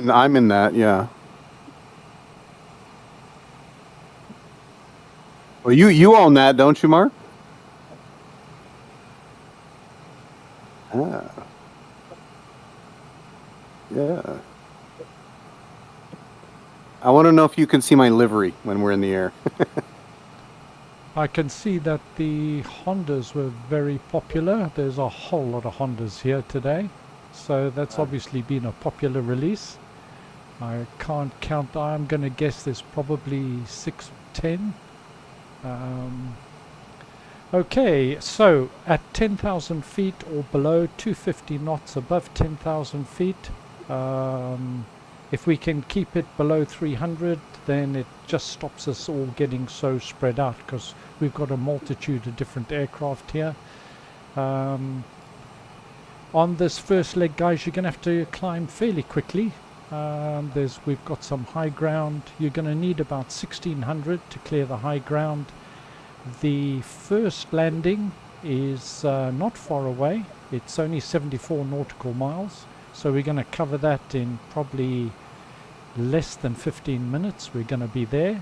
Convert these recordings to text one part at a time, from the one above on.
I'm in that, yeah. Well, you own that, don't you, Mark? Ah. Yeah. I want to know if you can see my livery when we're in the air. I can see that the Hondas were very popular. There's a whole lot of Hondas here today. So that's obviously been a popular release. I can't count. I'm going to guess there's probably 6, 10. Okay, so at 10,000 feet or below, 250 knots above 10,000 feet. If we can keep it below 300, then it just stops us all getting so spread out, because we've got a multitude of different aircraft here. On this first leg, guys, you're going to have to climb fairly quickly. We've got some high ground. You're going to need about 1600 to clear the high ground. The first landing is not far away. It's only 74 nautical miles. So we're going to cover that in probably less than 15 minutes. We're going to be there.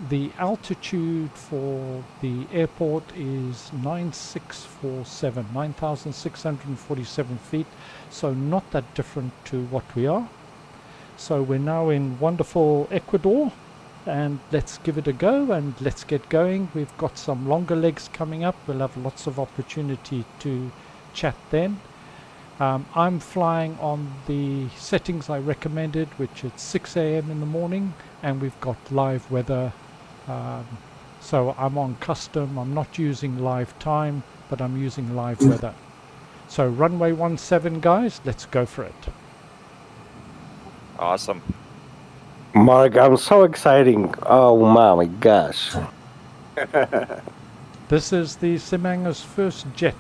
The altitude for the airport is 9,647 feet. So not that different to what we are. So we're now in wonderful Ecuador. And let's give it a go and let's get going. We've got some longer legs coming up. We'll have lots of opportunity to chat then. I'm flying on the settings I recommended, which is 6 a.m. in the morning, and we've got live weather. So I'm on custom. I'm not using live time, but I'm using live weather. So runway 17, guys, let's go for it. Awesome. Mark, I'm so exciting. Oh my gosh. This is the SimHanger's first jet.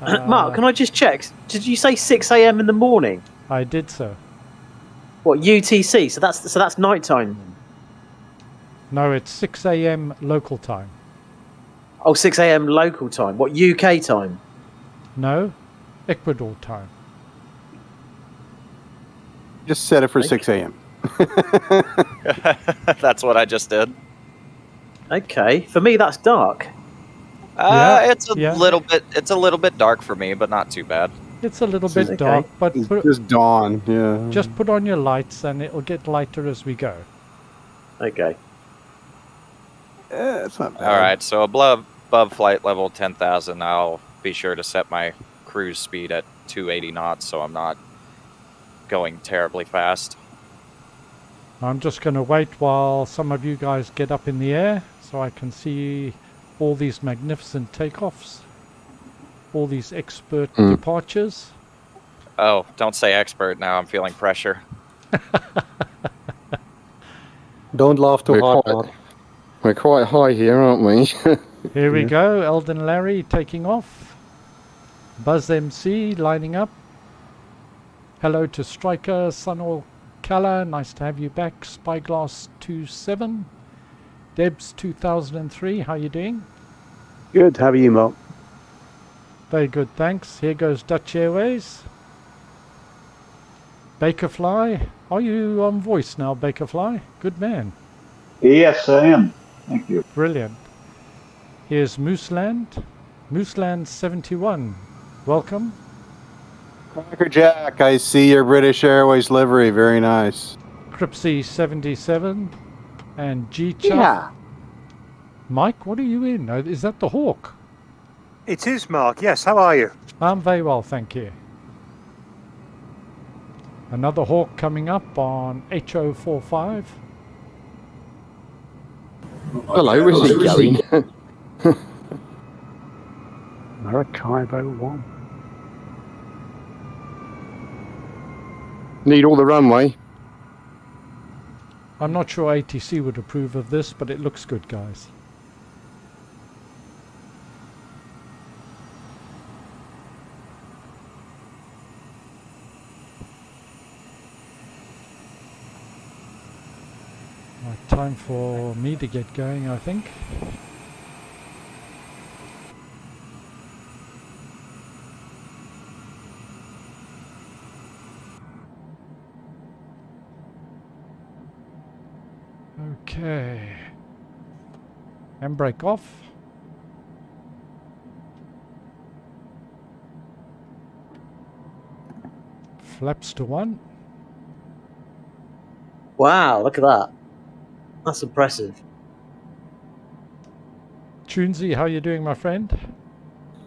Mark, can I just check? Did you say 6 a.m. in the morning? I did so. What, UTC? So that's night time. No, it's 6 a.m. local time. Oh, 6 a.m. local time. What, UK time? No, Ecuador time. Just set it for 6 a.m. That's what I just did. Okay, for me that's dark. It's a little bit dark for me, but not too bad. It's a little bit dark, but it's just dawn. Yeah. Just put on your lights, and it'll get lighter as we go. Okay. Yeah, it's not bad. All right, so above flight level 10,000, I'll be sure to set my cruise speed at 280 knots, so I'm not going terribly fast. I'm just going to wait while some of you guys get up in the air so I can see all these magnificent takeoffs, all these expert departures. Oh, don't say expert now. I'm feeling pressure. Don't laugh too hard. We're quite high here, aren't we? Here we go. Eldon Larry taking off. Buzz MC lining up. Hello to Striker, Sunil Kala, nice to have you back. Spyglass 27, Debs 2003, how you doing? Good, how are you, Mark? Very good, thanks. Here goes Dutch Airways. Bakerfly, are you on voice now, Bakerfly? Good man. Yes, I am. Thank you. Brilliant. Here's Mooseland, Mooseland 71, welcome. Cracker Jack, I see your British Airways livery. Very nice. Cripsy 77 and G-Chuff. Yeah. Mike, what are you in? Is that the Hawk? It is, Mark. Yes, how are you? I'm very well, thank you. Another Hawk coming up on HO45. Hello, where's he going? Maracaibo 1. Need all the runway. I'm not sure ATC would approve of this, but it looks good, guys. Right, time for me to get going, I think. Okay. Handbrake off. Flaps to 1. Wow, look at that. That's impressive. Tunesy, how you doing, my friend?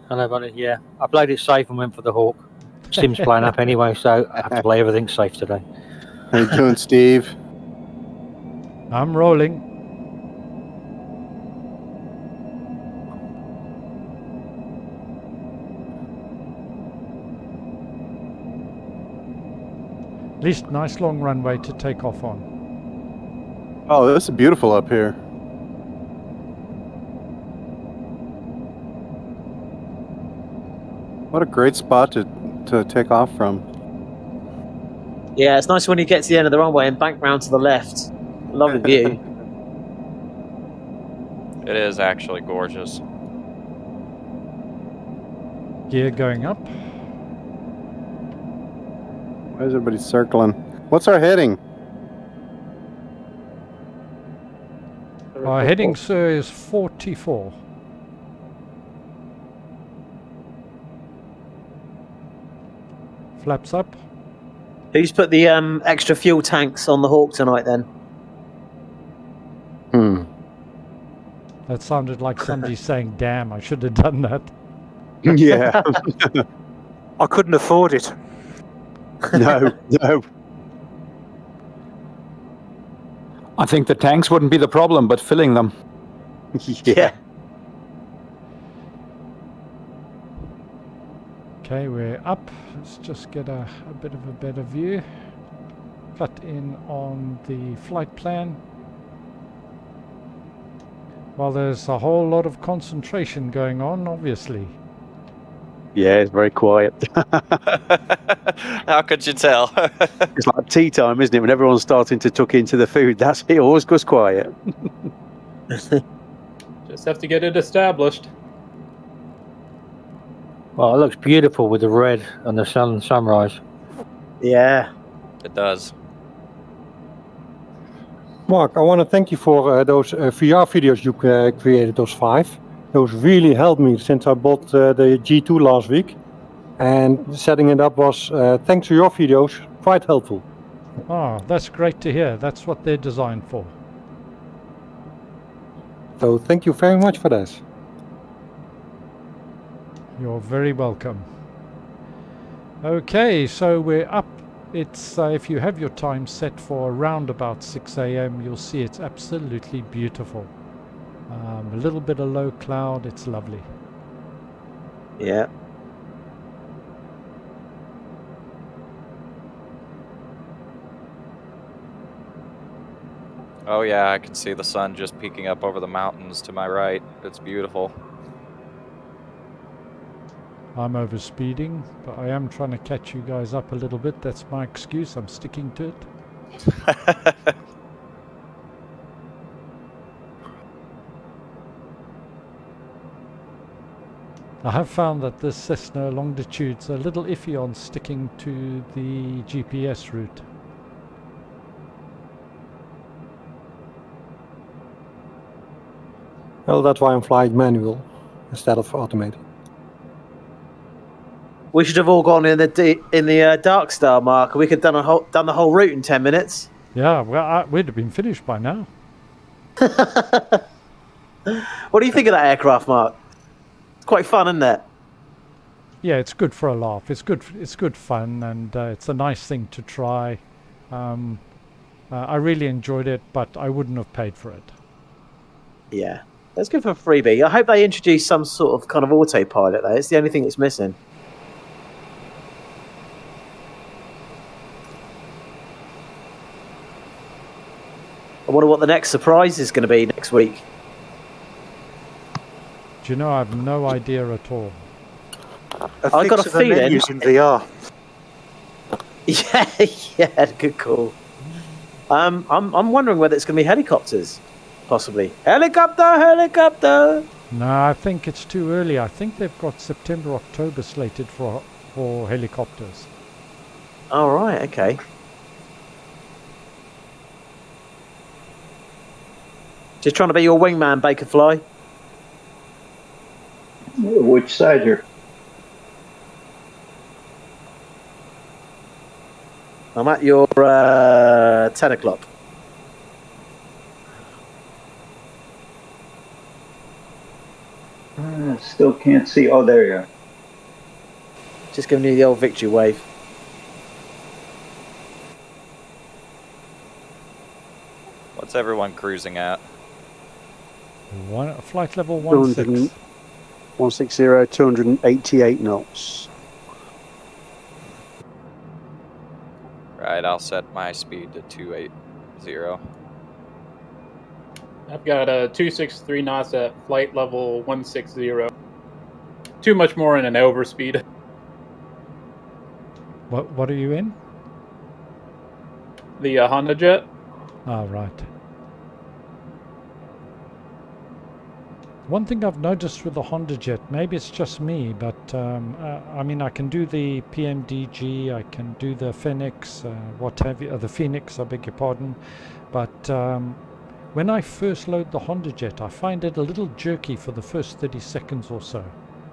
Hello, buddy. Yeah, I played it safe and went for the Hawk. Sim's playing up anyway, so I have to play everything safe today. How you doing, Steve? I'm rolling. At least nice long runway to take off on. Oh, this is beautiful up here. What a great spot to take off from. Yeah, it's nice when you get to the end of the runway and bank round to the left. Lovely view. It is actually gorgeous. Gear going up. Why is everybody circling? What's our heading? Our heading, sir, is 44. Flaps up. Who's put the extra fuel tanks on the Hawk tonight then? That sounded like somebody saying, damn, I should have done that. Yeah. I couldn't afford it. No. I think the tanks wouldn't be the problem, but filling them. Yeah. Okay, we're up. Let's just get a bit of a better view. Cut in on the flight plan. Well, there's a whole lot of concentration going on, obviously. Yeah, it's very quiet. How could you tell? It's like tea time, isn't it? When everyone's starting to tuck into the food, that's it. Always goes quiet. Just have to get it established. Well, it looks beautiful with the red and the sunrise. Yeah. It does. Mark, I want to thank you for those VR videos you created, those 5. Those really helped me since I bought the G2 last week. And setting it up was, thanks to your videos, quite helpful. Oh, that's great to hear. That's what they're designed for. So thank you very much for this. You're very welcome. Okay, so we're up. It's if you have your time set for around about 6 a.m., you'll see it's absolutely beautiful. A little bit of low cloud, it's lovely. Yeah. Oh yeah, I can see the sun just peeking up over the mountains to my right. It's beautiful. I'm overspeeding, but I am trying to catch you guys up a little bit. That's my excuse. I'm sticking to it. I have found that this Cessna Longitude's a little iffy on sticking to the GPS route. Well, that's why I'm flying manual instead of automated. We should have all gone in the Dark Star, Mark. We could have done the whole route in 10 minutes. Yeah, well, we'd have been finished by now. What do you think of that aircraft, Mark? It's quite fun, isn't it? Yeah, it's good for a laugh. It's good fun, and it's a nice thing to try. I really enjoyed it, but I wouldn't have paid for it. Yeah, that's good for a freebie. I hope they introduce some sort of kind of autopilot, though. It's the only thing that's missing. I wonder what the next surprise is going to be next week. Do you know, I have no idea at all. I got a feeling. In VR. Yeah, good call. I'm wondering whether it's going to be helicopters, possibly. Helicopter. No, I think it's too early. I think they've got September, October slated for helicopters. All right, okay. Just trying to be your wingman, Bakerfly. Which side here? I'm at your 10 o'clock. Still can't see. Oh, there you are. Just giving you the old victory wave. What's everyone cruising at? Flight level 16. 160, 288 knots. Right, I'll set my speed to 280. I've got a 263 knots at flight level 160. Too much more in an overspeed. What are you in? The Honda Jet. Ah, right. One thing I've noticed with the Honda Jet, maybe it's just me, but I mean, I can do the PMDG, I can do the Phoenix, what have you, the Phoenix, I beg your pardon, but when I first load the Honda Jet, I find it a little jerky for the first 30 seconds or so.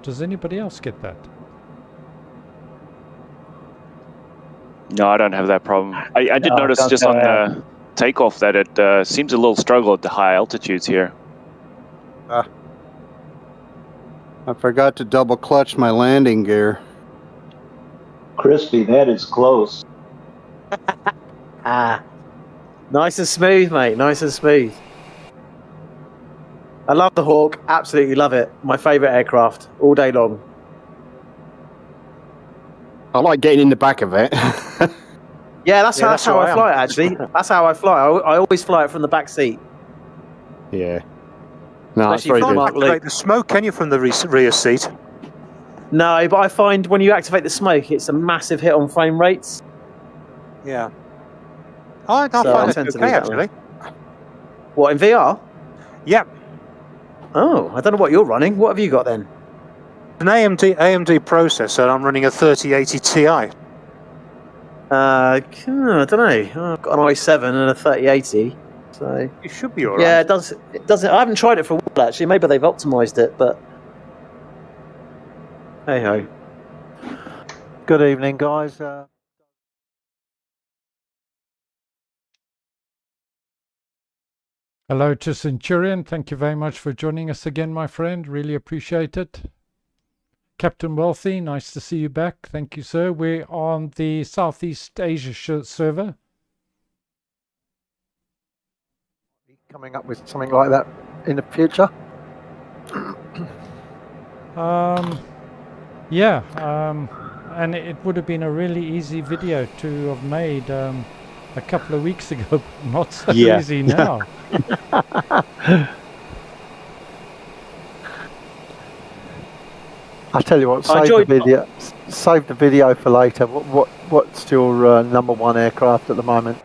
Does anybody else get that? No, I don't have that problem. I did notice just on the takeoff that it seems a little struggle at the high altitudes here. I forgot to double clutch my landing gear. Crispy, that is close. Nice and smooth, mate. Nice and smooth. I love the Hawk. Absolutely love it. My favourite aircraft all day long. I like getting in the back of it. Yeah, that's how I fly it, actually. That's how I fly. I always fly it from the back seat. Yeah. No, it's Especially very from good. Activate the smoke, can you, from the rear seat? No, but I find when you activate the smoke, it's a massive hit on frame rates. Yeah. I find it okay, actually. What, in VR? Yep. Oh, I don't know what you're running. What have you got then? An AMD processor, I'm running a 3080 Ti. I don't know. I've got an i7 and a 3080. So it should be alright. Yeah, it does. I haven't tried it for a while actually. Maybe they've optimised it, but hey ho. Good evening, guys. Hello to Centurion. Thank you very much for joining us again, my friend. Really appreciate it. Captain Wealthy, nice to see you back. Thank you, sir. We're on the Southeast Asia server. Coming up with something like that in the future? And it would have been a really easy video to have made a couple of weeks ago, but not so easy now. I tell you what, save the video for later. What's your number one aircraft at the moment?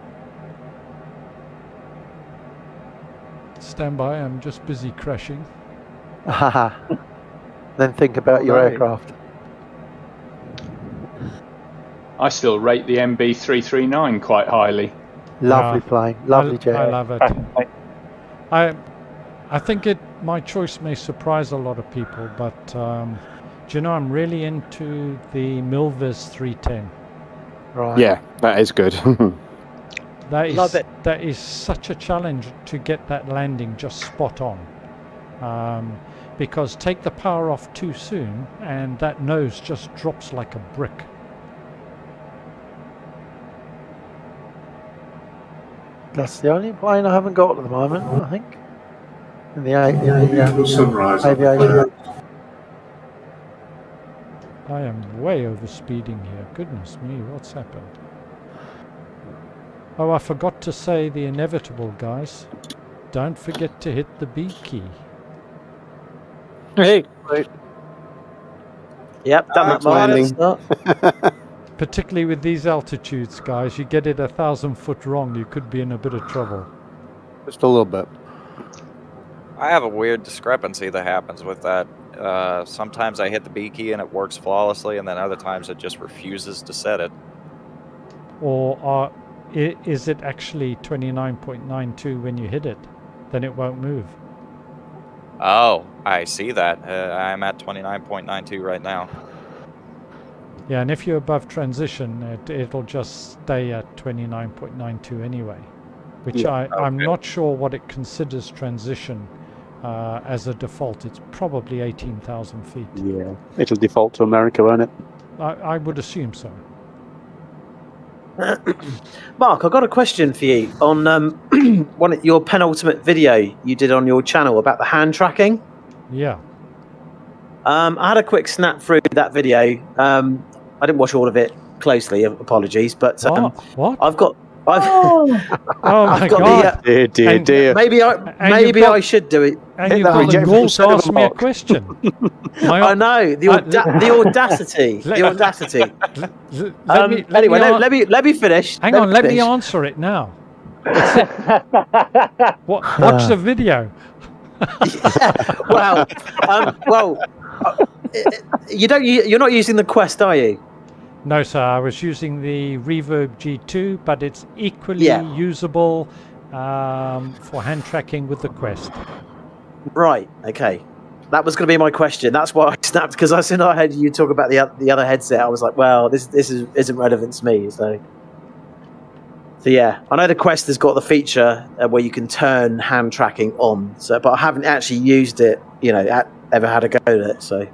Stand by, I'm just busy crashing. Then think about your aircraft. I still rate the MB339 quite highly. Lovely plane, lovely jet. I love it. I think my choice may surprise a lot of people, but do you know, I'm really into the Milvis 310. Right. Yeah, that is good. That is such a challenge to get that landing just spot on. Because take the power off too soon and that nose just drops like a brick. That's the only plane I haven't got at the moment, I think. In the aviation. I am way over speeding here. Goodness me, what's happened? Oh, I forgot to say the inevitable, guys. Don't forget to hit the B key. Hey. Yep, that landing. Particularly with these altitudes, guys, you get it 1,000 foot wrong, you could be in a bit of trouble. Just a little bit. I have a weird discrepancy that happens with that. Sometimes I hit the B key and it works flawlessly, and then other times it just refuses to set it. Or is it actually 29.92 when you hit it? then it won't move. Oh, I see that. I'm at 29.92 right now. Yeah, and if you're above transition, it'll just stay at 29.92 anyway, which I'm not sure what it considers transition as a default. It's probably 18,000 feet. Yeah, it'll default to America, won't it? I would assume so. Mark, I've got a question for you on your penultimate video you did on your channel about the hand tracking. Yeah. I had a quick snap through that video. I didn't watch all of it closely. Apologies, but what? I've got. Oh my God! Dear. Maybe I should do it. And you've got the gall to ask me a question. I know the audacity. The audacity. Let me finish. Hang on, let me answer it now. Watch the video. You're not using the Quest, are you? No, sir. I was using the Reverb G2, but it's equally usable for hand tracking with the Quest. Right. Okay. That was going to be my question. That's why I snapped, because as soon as I heard you talk about the other headset, I was like, well, this isn't relevant to me. So yeah, I know the Quest has got the feature where you can turn hand tracking on. So, but I haven't actually used it. Ever had a go at it. So.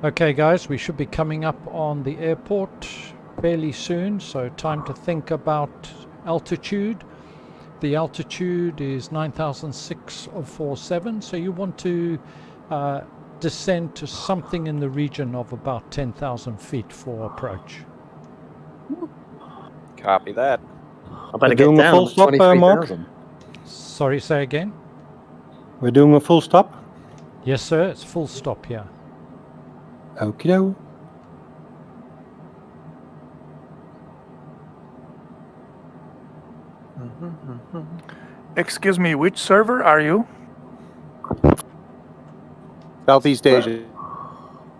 Okay, guys, we should be coming up on the airport fairly soon, so time to think about altitude. The altitude is 9,647, so you want to descend to something in the region of about 10,000 feet for approach. Copy that. I better get down. A full stop, Mark? Sorry, say again? We're doing a full stop? Yes, sir, it's full stop here. Okie doke. Excuse me, which server are you? Southeast Asia.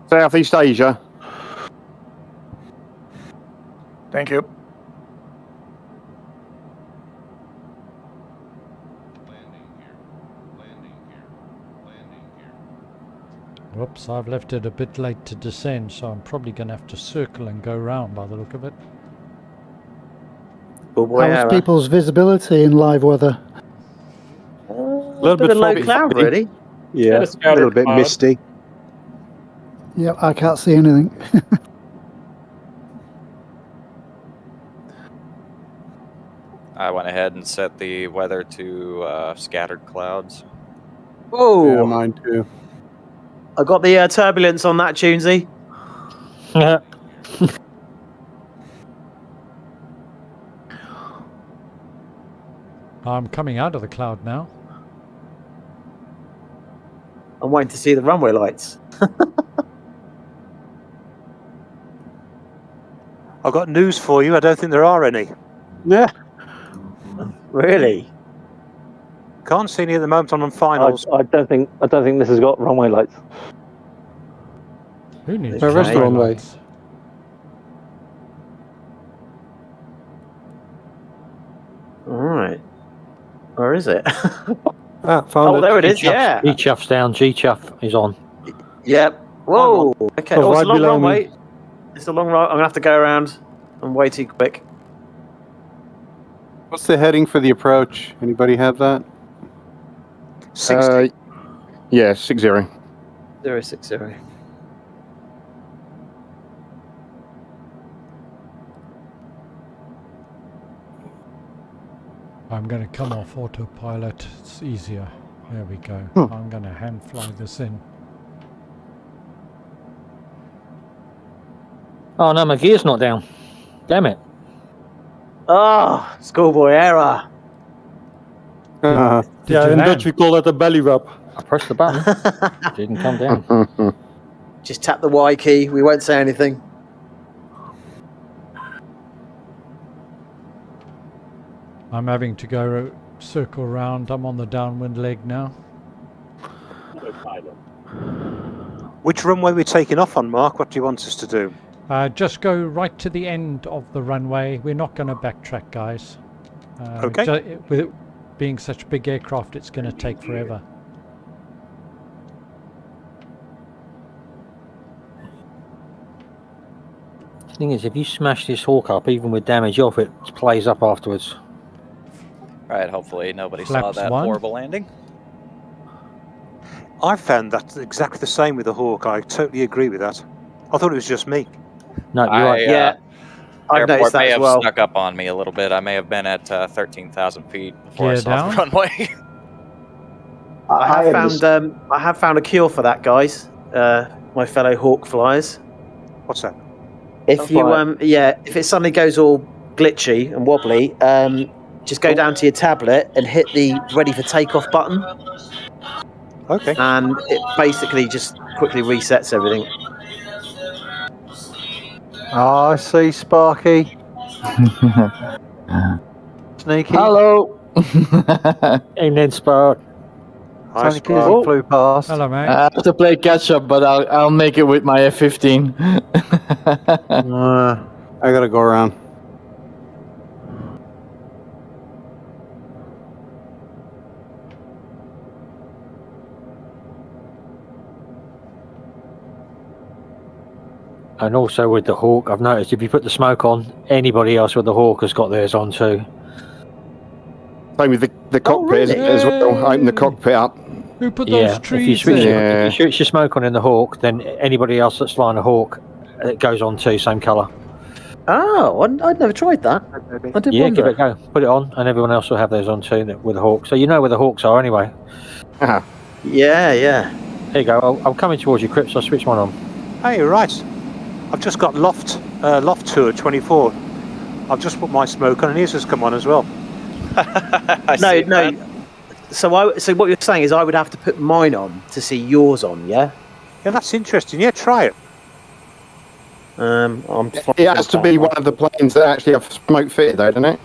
Southeast Asia. Thank you. Whoops, I've left it a bit late to descend, so I'm probably going to have to circle and go round by the look of it. How's people's visibility in live weather? A little bit of low cloud, really. Yeah, a little bit misty. Yeah, I can't see anything. I went ahead and set the weather to scattered clouds. Oh, yeah, mine too. I got the turbulence on that, Tunesy. I'm coming out of the cloud now. I'm waiting to see the runway lights. I've got news for you. I don't think there are any. Yeah. Really? Can't see any at the moment on finals. I don't think this has got runway lights. Who needs There is runway runway. lights? All right. Where is it? Found it. There it is. Yeah. G-chuff's down. G-chuff is on. Yep. Whoa. Okay. Oh, Oh, it's right a long below runway. me. It's a long run. I'm gonna have to go around. I'm way too quick. What's the heading for the approach? Anybody have that? 60. Yeah, 60. 060. I'm going to come off autopilot. It's easier. There we go. I'm going to hand fly this in. Oh no, my gear's not down. Damn it. Oh, schoolboy error. Yeah, you in land? Dutch we call that a belly rub. I pressed the button. Didn't come down. Just tap the Y key. We won't say anything. I'm having to go circle round. I'm on the downwind leg now. Which runway are we taking off on, Mark? What do you want us to do? Just go right to the end of the runway. We're not going to backtrack, guys. Okay. being such big aircraft, it's going to take forever. The thing is, if you smash this Hawk up, even with damage off, it plays up afterwards. Right, hopefully nobody saw Flaps that one. horrible landing. I found that exactly the same with the Hawk. I totally agree with that. I thought it was just me. No, you're right. Yeah, I've noticed Airport that may as have well. snuck up on me a little bit. I may have been at 13,000 feet before I Gear saw the down. runway. I have found a cure for that, guys. My fellow Hawk flyers. What's that? If you if it suddenly goes all glitchy and wobbly, just go down to your tablet and hit the ready for takeoff button. Okay. And it basically just quickly resets everything. Oh, I see, Sparky. Sneaky. Hello. Evening, Spark. It's only 'cause he flew past. Hello, mate. I have to play catch up, but I'll make it with my F-15. I gotta go around. And also with the Hawk, I've noticed if you put the smoke on, anybody else with the Hawk has got theirs on too. Same with the cockpit really? as well. Open the cockpit up. Who put Yeah, those if trees you switch, there? if you switch your smoke on in the Hawk, then anybody else that's flying a Hawk, it goes on too, same colour. Oh, I'd never tried that. I did Yeah, wonder. give it a go. Put it on, and everyone else will have theirs on too with the Hawk. So you know where the Hawks are anyway. Yeah, yeah. There you go. I'm coming towards you, Crips. I'll switch one on. Hey, right. I've just got loft tour 24. I've just put my smoke on, and his has come on as well. No. So what you're saying is I would have to put mine on to see yours on, yeah? Yeah, that's interesting. Yeah, try it. It has to be one of the planes that actually have smoke fitted, though, doesn't it?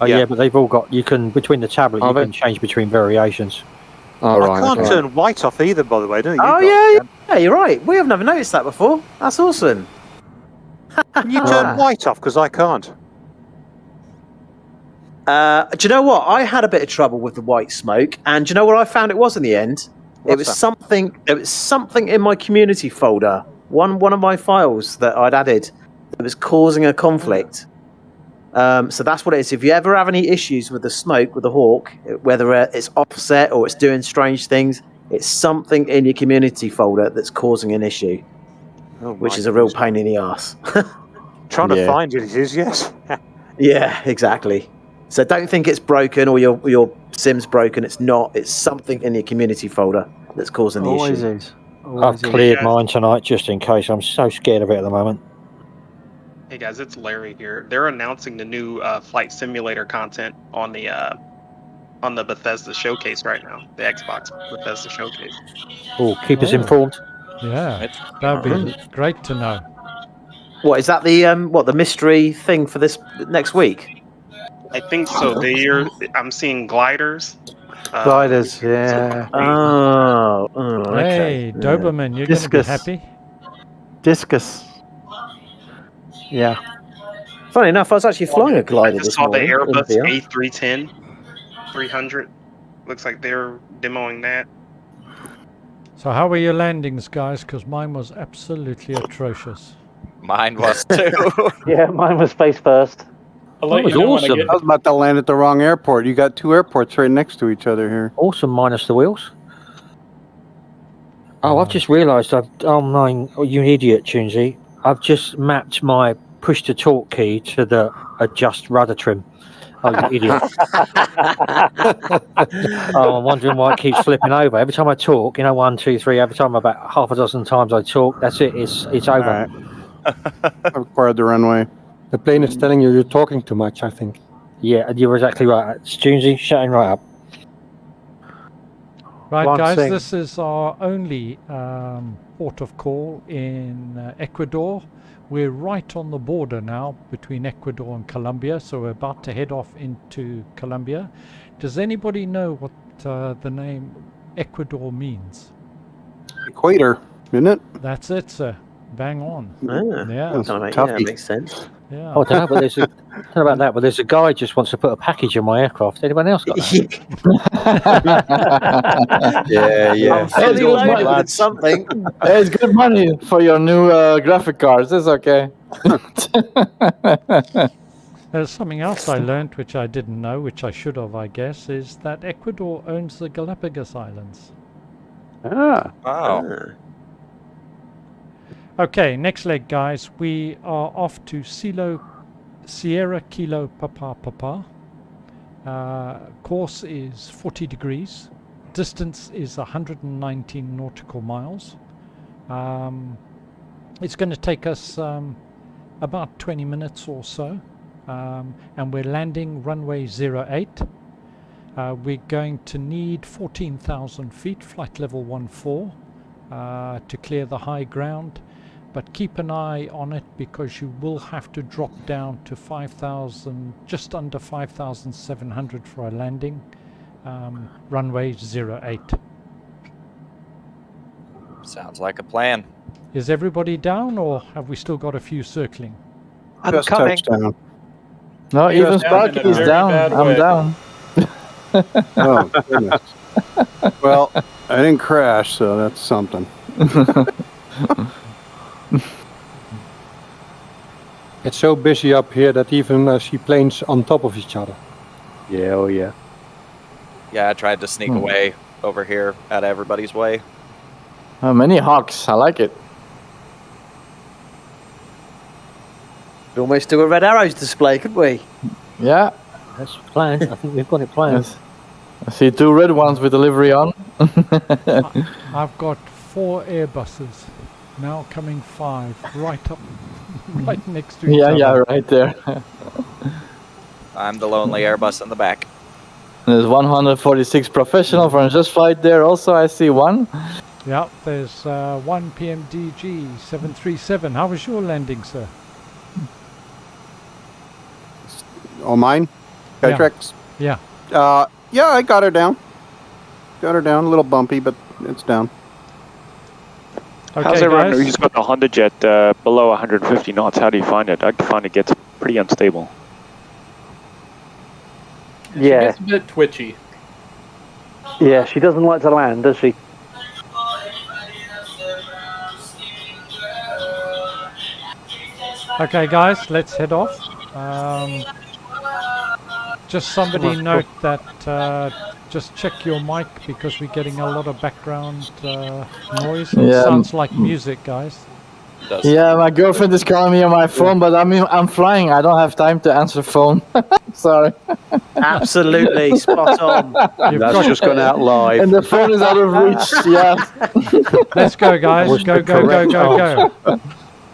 Oh yeah, but they've all got. You can between the tablet, you can change between variations. Oh, I can't turn white off either, by the way, don't you? Oh, yeah, you're right. We have never noticed that before. That's awesome. Can you turn white off? Because I can't. Do you know what? I had a bit of trouble with the white smoke, and do you know what I found it was in the end? It was something in my community folder. One of my files that I'd added that was causing a conflict. So that's what it is. If you ever have any issues with the smoke with the Hawk, whether it's offset or it's doing strange things, it's something in your community folder that's causing an issue, which is a real pain in the ass. Trying to find it is, yes. Yeah, exactly. So don't think it's broken or your sim's broken. It's not. It's something in your community folder that's causing the Always issue. is. I've cleared mine tonight just in case. I'm so scared of it at the moment. Hey guys, it's Larry here. They're announcing the new flight simulator content on the Bethesda showcase right now. The Xbox Bethesda showcase. Oh, keep us informed. Yeah, that'd be great to know. What is that? The mystery thing for this next week? I think so. I'm seeing gliders. Gliders, yeah. Okay. Hey, Doberman, you're going to be happy. Discus. Yeah. Funny enough, I was actually flying a glider I just this saw the Oh, morning. Airbus A310 300. Looks like they're demoing that. So how were your landings, guys? Because mine was absolutely atrocious. Mine was too. Yeah, mine was face first. I'll That let was you know when I awesome. get- I was about to land at the wrong airport. You got two airports right next to each other here. Awesome, minus the wheels. Oh, I've just realised you idiot, Tunesy. I've just mapped my push-to-talk key to the adjust rudder trim. Oh, you idiot. I'm wondering why it keeps flipping over. Every time I talk, 1, 2, 3, every time about half a dozen times I talk, that's it, it's over. I required the runway. The plane is telling you you're talking too much, I think. Yeah, you're exactly right. Tunesy, shutting right up. Right, One guys, thing. this is our only port of call in Ecuador. We're right on the border now between Ecuador and Colombia, so we're about to head off into Colombia. Does anybody know what the name Ecuador means? Equator, isn't it? That's it, sir. Bang on. Ah, Yeah. that makes sense. Yeah. Oh, I don't know, but there's a, I don't know about that, but there's a guy just wants to put a package in my aircraft. Anyone else got that? Yeah. I'm fully loaded with something. It's good money for your new graphic cards. It's okay. There's something else I learned which I didn't know, which I should have, I guess, is that Ecuador owns the Galapagos Islands. Ah. Wow. Okay, next leg, guys. We are off to Sierra Kilo Papa. Course is 40 degrees. Distance is 119 nautical miles. It's going to take us about 20 minutes or so. And we're landing runway 08. We're going to need 14,000 feet, flight level 14, to clear the high ground. But keep an eye on it because you will have to drop down to 5,000, just under 5,700 for a landing. Runway 08. Sounds like a plan. Is everybody down, or have we still got a few circling? I'm Just coming. touchdown. No, You're even down Sparky in a is very down. bad I'm way. down. Oh, goodness. Well, I didn't crash, so that's something. It's so busy up here that even see planes on top of each other. Yeah, oh yeah. Yeah, I tried to sneak away over here out of everybody's way. Many hawks. I like it. We almost do a red arrows display, could we? Yeah. That's planned. I think we've got it planned. Yes. I see 2 red ones with delivery on. I've got 4 Airbuses, now coming 5, right up, right next to each other. Yeah, right there. I'm the lonely Airbus in the back. There's 146 professional from Just Flight there. Also, I see 1. Yeah, there's 1 PMDG 737. How was your landing, sir? Oh, mine? Skytrax? Yeah. Yeah, I got her down. Got her down. A little bumpy, but it's down. Okay, How's everyone guys. who's got the Honda Jet below 150 knots? How do you find it? I find it gets pretty unstable. She gets a bit twitchy. Yeah, she doesn't like to land, does she? Okay, guys, let's head off. Just somebody note that just check your mic because we're getting a lot of background noise. It Yeah. sounds like music, guys. Yeah, my girlfriend is calling me on my phone, but I'm flying. I don't have time to answer phone. Sorry. Absolutely, spot on. That's just gone out live. And the phone is out of reach. Yeah. Let's go, guys. Go.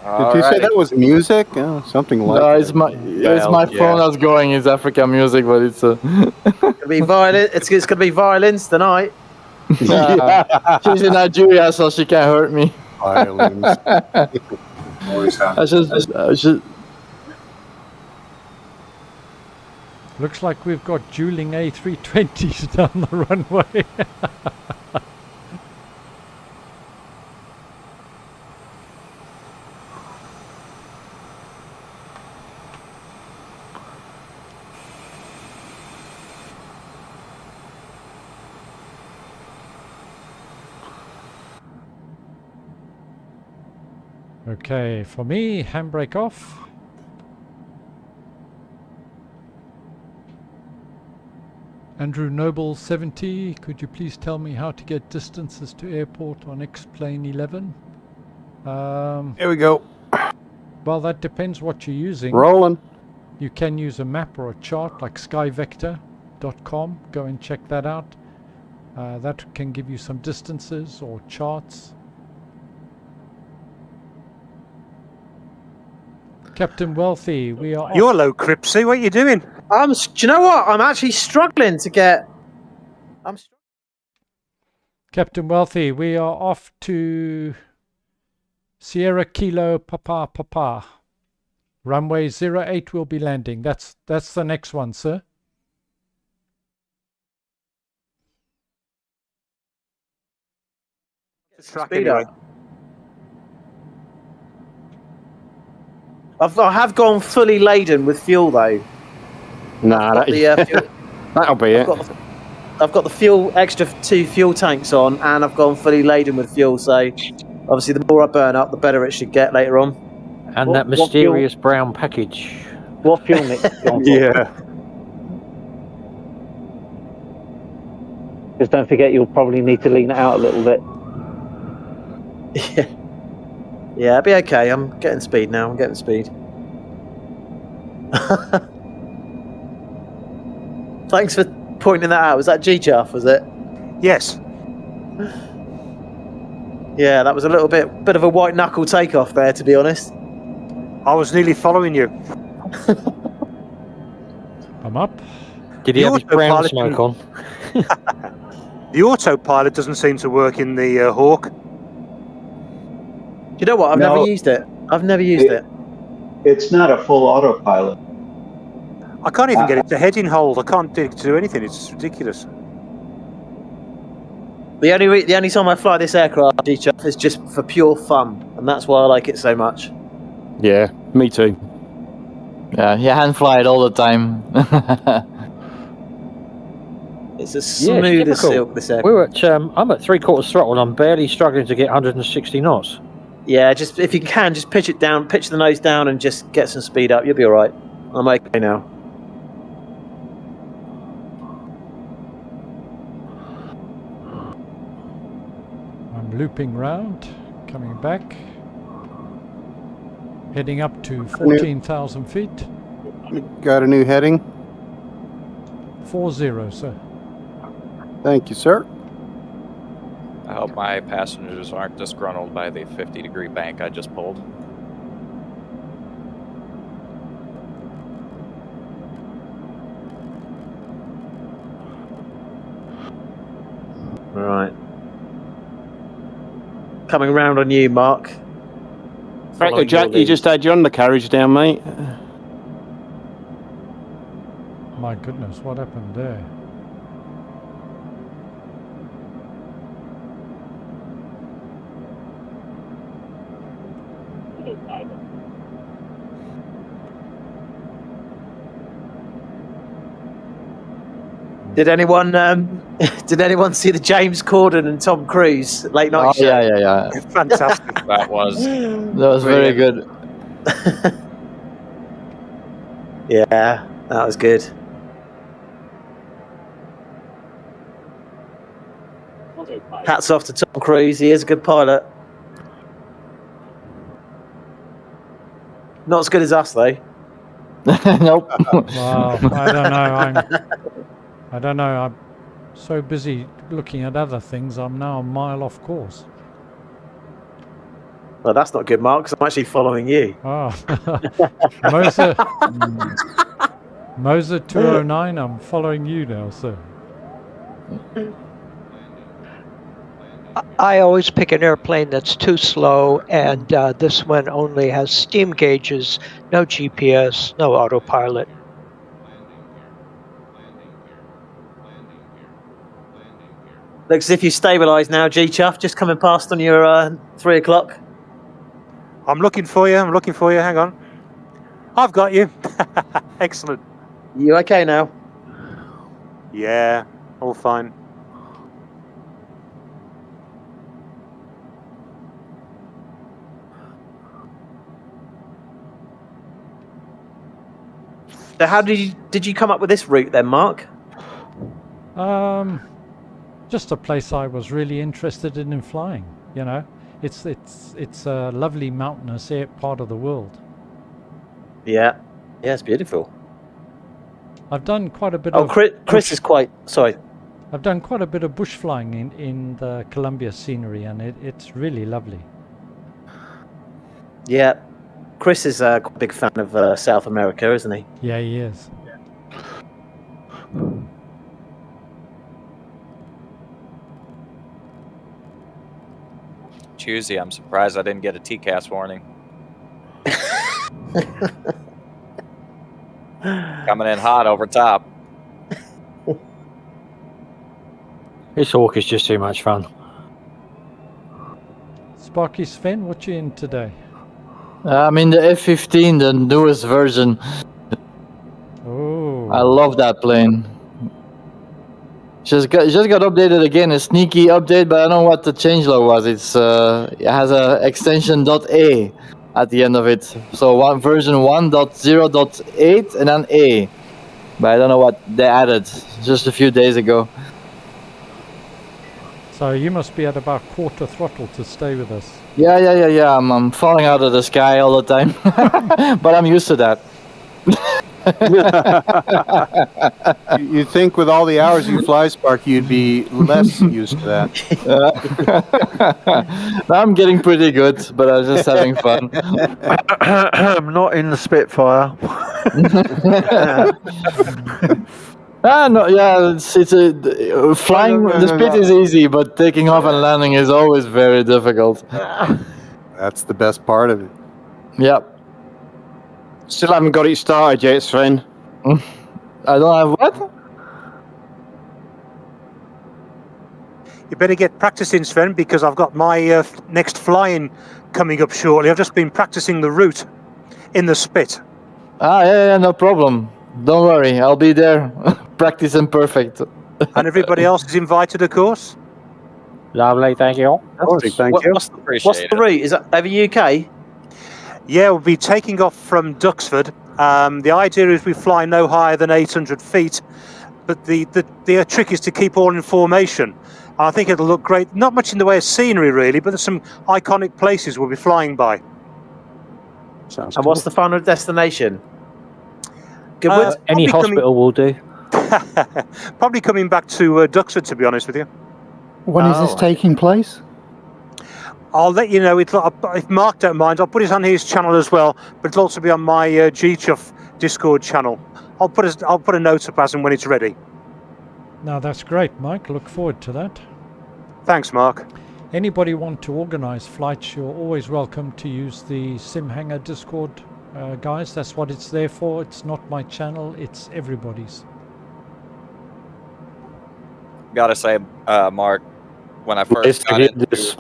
Did you say that was music? Something like No, that. it's my phone that's going. It's African music, but it's It's gonna be violin. It's gonna be violins tonight. she's in Nigeria, so she can't hurt me. Violins. I should. Looks like we've got dueling A320s down the runway. Okay, for me, handbrake off. Andrew Noble 70, could you please tell me how to get distances to airport on X-Plane 11? Here we go. Well, that depends what you're using. Rolling. You can use a map or a chart like skyvector.com. Go and check that out. That can give you some distances or charts. Captain Wealthy, we are You're low, Cripsy. What are you doing? Do you know what? I'm actually struggling to get. Captain Wealthy, we are off to Sierra Kilo Papa. Runway 08 will be landing. That's the next one, sir. Track Speed anyway. up. I have gone fully laden with fuel though. Nah, Fuel, that'll be it. I've got the fuel extra 2 fuel tanks on, and I've gone fully laden with fuel. So obviously, the more I burn up, the better it should get later on. And that mysterious brown package. What fuel mix? Yeah. Because don't forget, you'll probably need to lean it out a little bit. Yeah, it'll be okay. I'm getting speed now. I'm getting speed. Thanks for pointing that out. Was that G-Chuff, was it? Yes. Yeah, that was a little bit of a white knuckle takeoff there, to be honest. I was nearly following you. I'm up. Did he have his brown smoke on? The autopilot doesn't seem to work in the Hawk. Do you know what? I've never used it. I've never used it. It's not a full autopilot. I can't even get it to heading hold. I can't do anything. It's ridiculous. The only time I fly this aircraft, G-Chuff, is just for pure fun, and that's why I like it so much. Yeah, me too. Yeah, you hand fly it all the time. It's as smooth as silk, this aircraft. We're at, I'm at 3/4 throttle and I'm barely struggling to get 160 knots. Yeah, just if you can, just pitch it down, pitch the nose down and just get some speed up. You'll be alright. I'm okay now. I'm looping round, coming back. Heading up to 14,000 feet. Got a new heading? 40, sir. Thank you, sir. I hope my passengers aren't disgruntled by the 50-degree bank I just pulled. Right. Coming round on you, Mark. Franco Jack, you just had your undercarriage down, mate. My goodness, what happened there? Did anyone see the James Corden and Tom Cruise late night show? Yeah. Fantastic. That was very good. Yeah, that was good. Hats off to Tom Cruise. He is a good pilot. Not as good as us, though. Nope. Well, I don't know. I'm so busy looking at other things. I'm now a mile off course. Well, that's not good, Mark, because I'm actually following you. Oh. Moser 209, I'm following you now, sir. I always pick an airplane that's too slow, and this one only has steam gauges, no GPS, no autopilot. Looks as if you stabilised now, G-Chuff, just coming past on your 3 o'clock. I'm looking for you. Hang on. I've got you. Excellent. You okay now? Yeah, all fine. So how did you come up with this route then, Mark? Just a place I was really interested in flying. You know, it's a lovely mountainous part of the world. Yeah, it's beautiful. I've done quite a bit of. Oh, Chris is quite. Sorry. I've done quite a bit of bush flying in the Colombia scenery, and it's really lovely. Yeah, Chris is a big fan of South America, isn't he? Yeah, he is. Tuesday, I'm surprised I didn't get a TCAS warning. Coming in hot over top. This Hawk is just too much fun. Sparky Sven, what you in today? I'm in the F-15, the newest version. Oh. I love that plane. Just got updated again, a sneaky update, but I don't know what the changelog was. It has a extension .a at the end of it. So version 1.0.8 and then A. But I don't know what they added just a few days ago. So you must be at about quarter throttle to stay with us. Yeah. I'm falling out of the sky all the time, but I'm used to that. You think with all the hours you fly, Spark, you'd be less used to that. I'm getting pretty good, but I'm just having fun. I'm not in the Spitfire. No, yeah, flying the Spit is easy, but taking off and landing is always very difficult. That's the best part of it. Yep. Still haven't got it started yet, Sven. I don't have what? You better get practicing, Sven, because I've got my next fly-in coming up shortly. I've just been practicing the route in the Spit. Yeah, no problem. Don't worry, I'll be there. Practicing perfect. And everybody else is invited, of course. Lovely, thank you. Thank you. What's the route? Is that over UK? Yeah, we'll be taking off from Duxford. The idea is we fly no higher than 800 feet, but the trick is to keep all in formation. I think it'll look great. Not much in the way of scenery, really, but there's some iconic places we'll be flying by. And what's the final destination? Any hospital will do. Probably coming back to Duxford, to be honest with you. When is this taking place? I'll let you know. If Mark don't mind, I'll put it on his channel as well, but it'll also be on my GChuff Discord channel. I'll put a note up as and when it's ready. Now that's great, Mike. Look forward to that. Thanks, Mark. Anybody want to organize flights, you're always welcome to use the SimHanger Discord, guys. That's what it's there for. It's not my channel, it's everybody's. Gotta say, Mark, when I first got into this,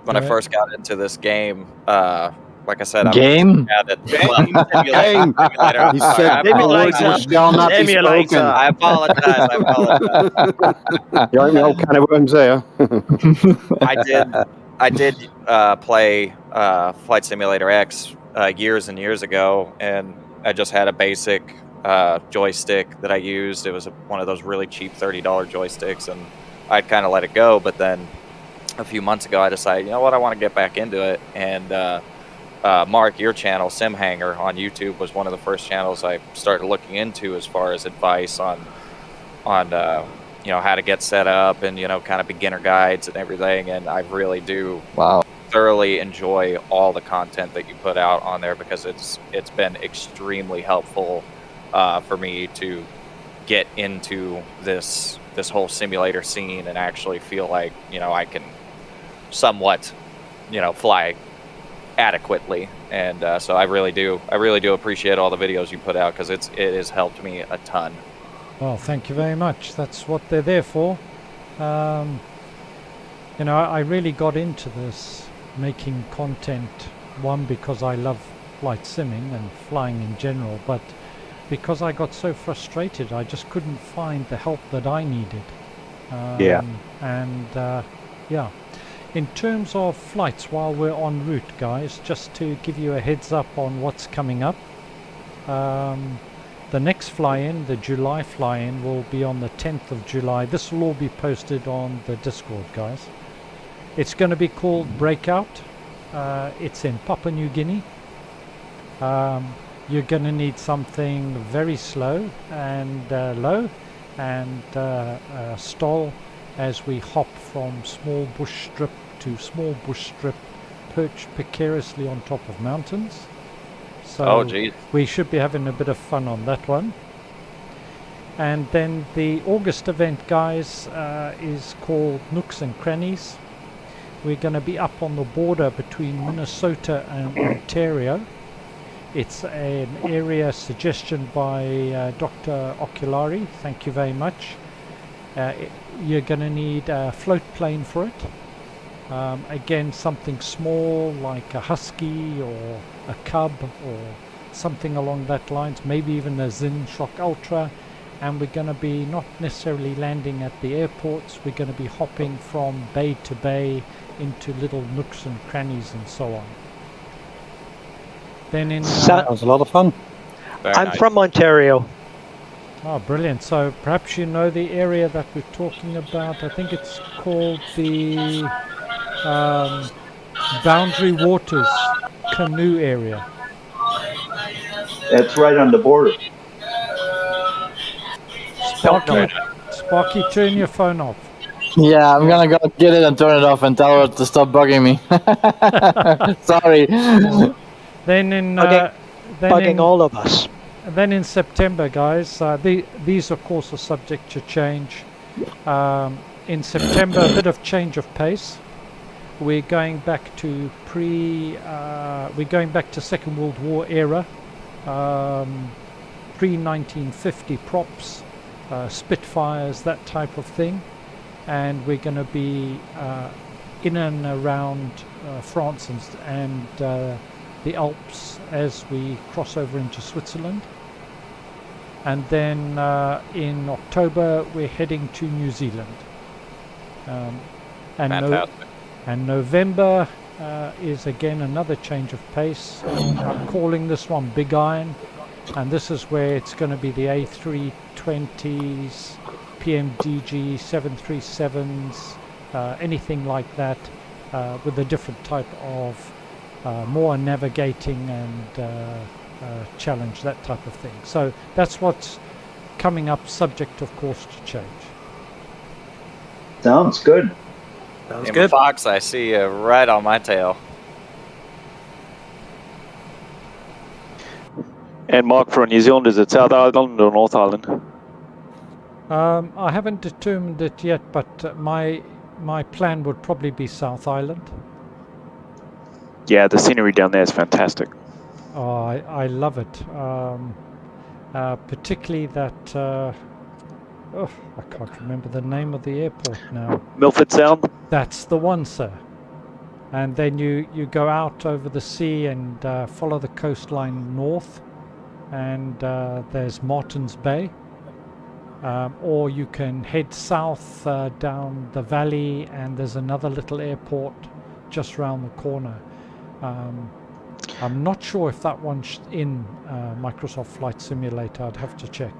I first got into this game, like I said, game. Game. He said the words shall not be spoken. I apologize. You ain't no kind of worms there. I did play Flight Simulator X years and years ago, and I just had a basic joystick that I used. It was one of those really cheap $30 joysticks, and I'd kind of let it go. But then a few months ago, I decided, you know what, I want to get back into it. And Mark, your channel, SimHanger on YouTube, was one of the first channels I started looking into as far as advice on you know, how to get set up and, you know, kind of beginner guides and everything. And I really do thoroughly enjoy all the content that you put out on there, because it's been extremely helpful for me to get into this whole simulator scene and actually feel like, you know, I can somewhat, you know, fly adequately. And so I really do appreciate all the videos you put out, because it has helped me a ton. Well, thank you very much. That's what they're there for. You know, I really got into this making content, one, because I love flight simming and flying in general, but because I got so frustrated, I just couldn't find the help that I needed. Yeah. In terms of flights, while we're en route, guys, just to give you a heads up on what's coming up. The next fly-in, the July fly-in, will be on the 10th of July. This will all be posted on the Discord, guys. It's going to be called Breakout. It's in Papua New Guinea. You're going to need something very slow and low, and stall as we hop from small bush strip to small bush strip, perched precariously on top of mountains. So we should be having a bit of fun on that one. And then the August event, guys, is called Nooks and Crannies. We're going to be up on the border between Minnesota and Ontario. It's an area suggestion by Dr. Oculari. Thank you very much. You're going to need a float plane for it. Again, something small like a husky or a cub or something along that lines, maybe even a Zin Shock Ultra. And we're going to be not necessarily landing at the airports, we're going to be hopping from bay to bay into little nooks and crannies and so on. Then in that was a lot of fun. I'm from Ontario. Oh, brilliant. So perhaps you know the area that we're talking about. I think it's called the Boundary Waters Canoe Area. It's right on the border. Sparky, turn your phone off. Yeah, I'm gonna go get it and turn it off and tell her to stop bugging me. Sorry. Then in bugging all of us. Then in September, guys, these of course are subject to change. In September, a bit of change of pace. We're going back to Second World War era, pre-1950 props, Spitfires, that type of thing, and we're going to be in and around France and the Alps as we cross over into Switzerland. And then in October we're heading to New Zealand. And November is again another change of pace. I'm calling this one Big Iron, and this is where it's going to be the A320s, PMDG 737s, anything like that, with a different type of more navigating and challenge, that type of thing. So that's what's coming up, subject of course to change. Sounds good. Sounds good. Fox, I see you right on my tail. And Mark, for New Zealand, is it South Island or North Island? I haven't determined it yet, but my plan would probably be South Island. Yeah, the scenery down there is fantastic. Oh, I love it. Particularly that, I can't remember the name of the airport now. Milford Sound? That's the one, sir. And then you go out over the sea and follow the coastline north, and there's Martins Bay. Or you can head south down the valley, and there's another little airport just round the corner. I'm not sure if that one's in Microsoft Flight Simulator. I'd have to check.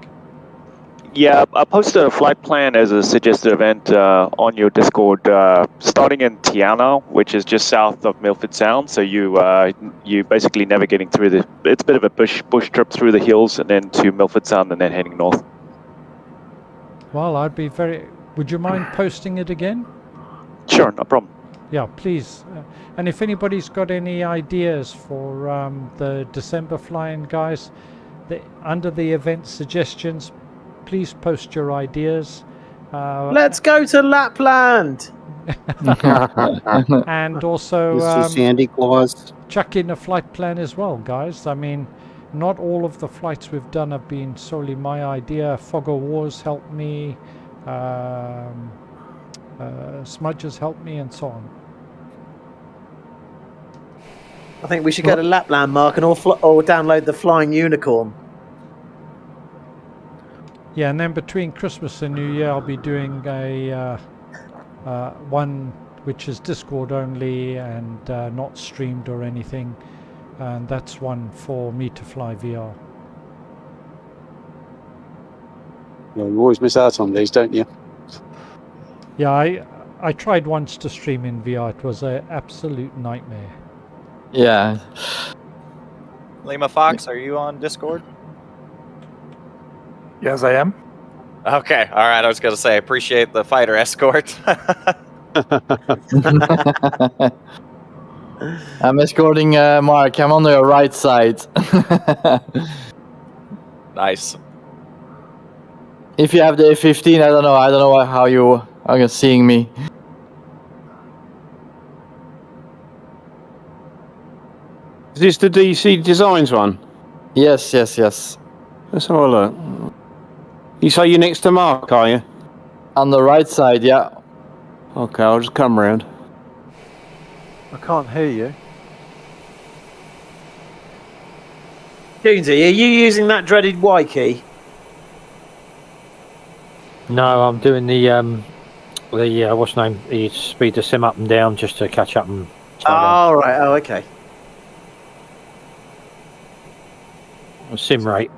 Yeah, I posted a flight plan as a suggested event on your Discord, starting in Tiana, which is just south of Milford Sound. So you basically navigating through it's a bit of a bush trip through the hills, and then to Milford Sound, and then heading north. Well, would you mind posting it again? Sure, no problem. Yeah, please. And if anybody's got any ideas for the December flying, guys, under the event suggestions, please post your ideas. Let's go to Lapland. And also Sandy Claus. chuck in a flight plan as well, guys. I mean, not all of the flights we've done have been solely my idea. Fogger Wars helped me, Smudges helped me, and so on. I think we should go to Lapland, Mark, and or download the Flying Unicorn. Yeah, and then between Christmas and New Year, I'll be doing a one which is Discord only and not streamed or anything, and that's one for me to fly VR. Yeah, you always miss out on these, don't you? Yeah, I tried once to stream in VR. It was an absolute nightmare. Yeah. Lima Fox, are you on Discord? Yes, I am. Okay, all right. I was going to say, I appreciate the fighter escort. I'm escorting Mark. I'm on the right side. Nice. If you have the F-15, I don't know how you are seeing me. Is this the DC Designs one? Yes. Let's have a look. You say you're next to Mark, are you? On the right side, yeah. Okay, I'll just come round. I can't hear you. Jonesy, are you using that dreaded Y key? No, I'm doing the what's the name? The speed the sim up and down just to catch up and slow down. Oh, right. Oh, okay. Sim rate.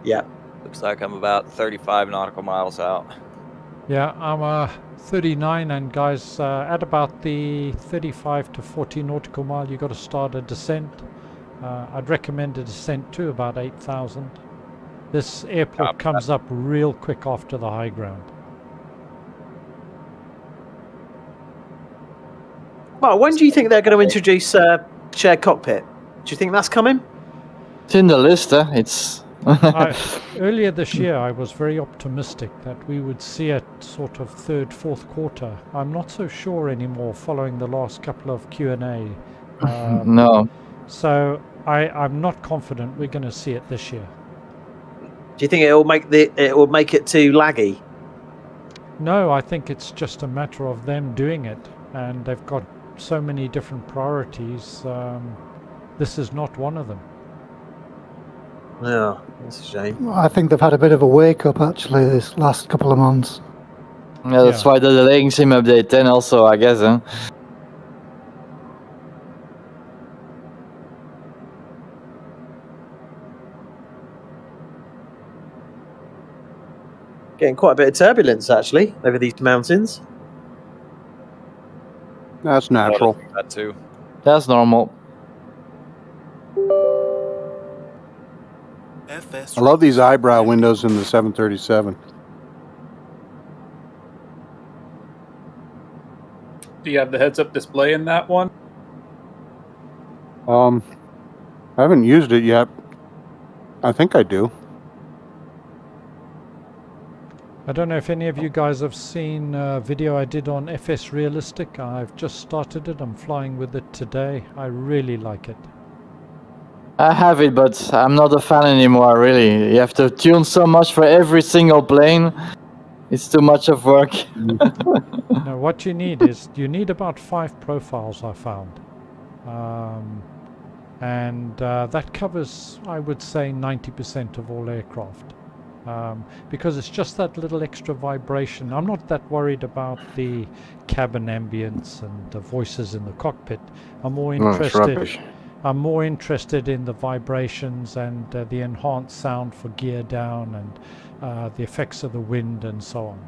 Yeah. Looks like I'm about 35 nautical miles out. Yeah, I'm 39, and guys, at about the 35 to 40 nautical mile, you got to start a descent. I'd recommend a descent to about 8,000. This airport comes up real quick after the high ground. Well, when do you think they're going to introduce shared cockpit? Do you think that's coming? It's in the list, huh? It's Earlier this year, I was very optimistic that we would see it sort of third, fourth quarter. I'm not so sure anymore following the last couple of Q&A. No. So I'm not confident we're going to see it this year. Do you think it will make it too laggy? No, I think it's just a matter of them doing it, and they've got so many different priorities. This is not one of them. Yeah, that's a shame. I think they've had a bit of a wake-up, actually, this last couple of months. Yeah, that's why they're delaying Sim Update 10 also, I guess, huh? Getting quite a bit of turbulence, actually, over these mountains. That's natural. That too. That's normal. I love these eyebrow windows in the 737. Do you have the heads-up display in that one? I haven't used it yet. I think I do. I don't know if any of you guys have seen a video I did on FS Realistic. I've just started it. I'm flying with it today. I really like it. I have it, but I'm not a fan anymore, really. You have to tune so much for every single plane. It's too much of work. Now, what you need is, you need about 5 profiles, I found. That covers, I would say, 90% of all aircraft. Because it's just that little extra vibration. I'm not that worried about the cabin ambience and the voices in the cockpit. I'm more interested in the vibrations and the enhanced sound for gear down and the effects of the wind and so on.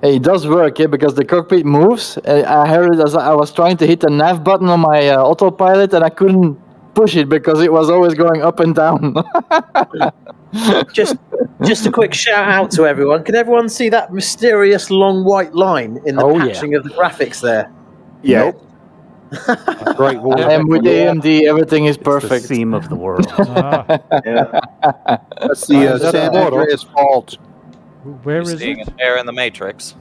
Hey, it does work, yeah, because the cockpit moves. I heard it as I was trying to hit the nav button on my autopilot, and I couldn't push it because it was always going up and down. Just a quick shout out to everyone. Can everyone see that mysterious long white line in the patching of the graphics there? Yeah. Nope. Great. And with AMD, everything is perfect. It's the theme of the world. That's the San Andreas Fault. Where You're is seeing it? it there in the Matrix.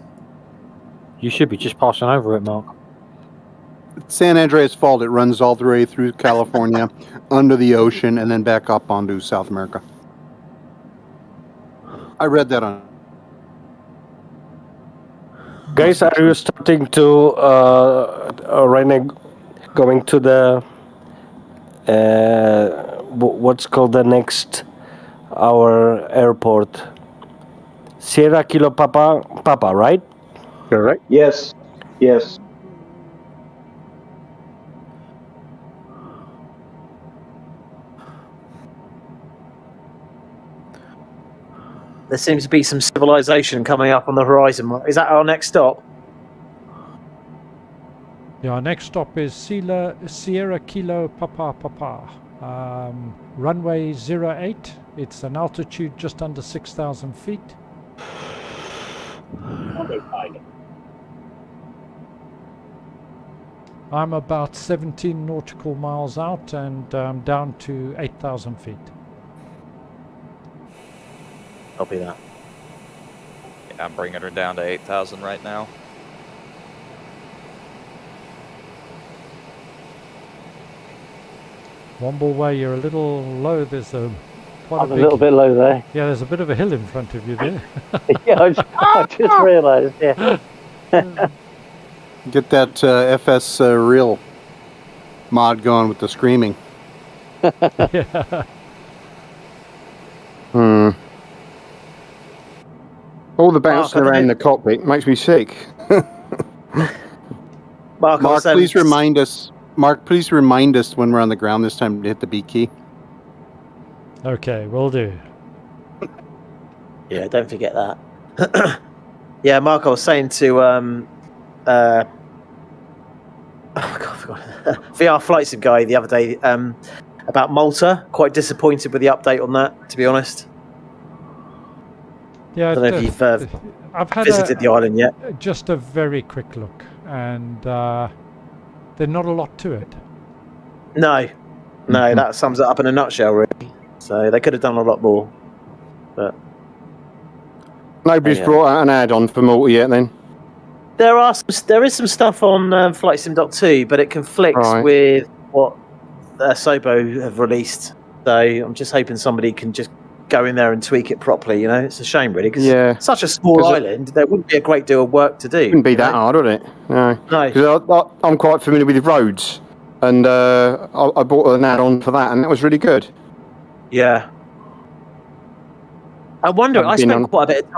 You should be just passing over it, Mark. San Andreas Fault. It runs all the way through California, under the ocean, and then back up onto South America. I read that on. Guys, are you starting to going to the what's called the next our airport? Sierra Kilo Papa, right? Correct. Yes. Yes. There seems to be some civilization coming up on the horizon. Is that our next stop? Yeah, our next stop is Sierra Kilo Papa. Runway 08. It's an altitude just under 6,000 feet. I'm about 17 nautical miles out and down to 8,000 feet. Copy that. Yeah, I'm bringing her down to 8,000 right now. Womble Way, you're a little low. There's I'm a little bit low there. Yeah, there's a bit of a hill in front of you there. Yeah, I just realised. Yeah. Get that FS real mod going with the screaming. Yeah. All the bouncing around the cockpit makes me sick. Mark, please remind us. Mark, please remind us when we're on the ground this time to hit the B key. Okay, will do. Yeah, don't forget that. Yeah, Mark, I was saying to oh God, I forgot. VR flight sim guy the other day about Malta. Quite disappointed with the update on that, to be honest. Yeah, I don't know if you've I've had visited the island yet. Just a very quick look, and there's not a lot to it. No, that sums it up in a nutshell, really. So they could have done a lot more, but nobody's brought out an add-on for Malta yet. Then there is some stuff on Flight Sim 2, but it conflicts with what Sobo have released. So I'm just hoping somebody can just go in there and tweak it properly. You know, it's a shame, really, because such a small island, there wouldn't be a great deal of work to do. It wouldn't be that hard, would it? No. Because I'm quite familiar with roads, and I bought an add-on for that, and that was really good. Yeah. I wonder. I spent quite a bit of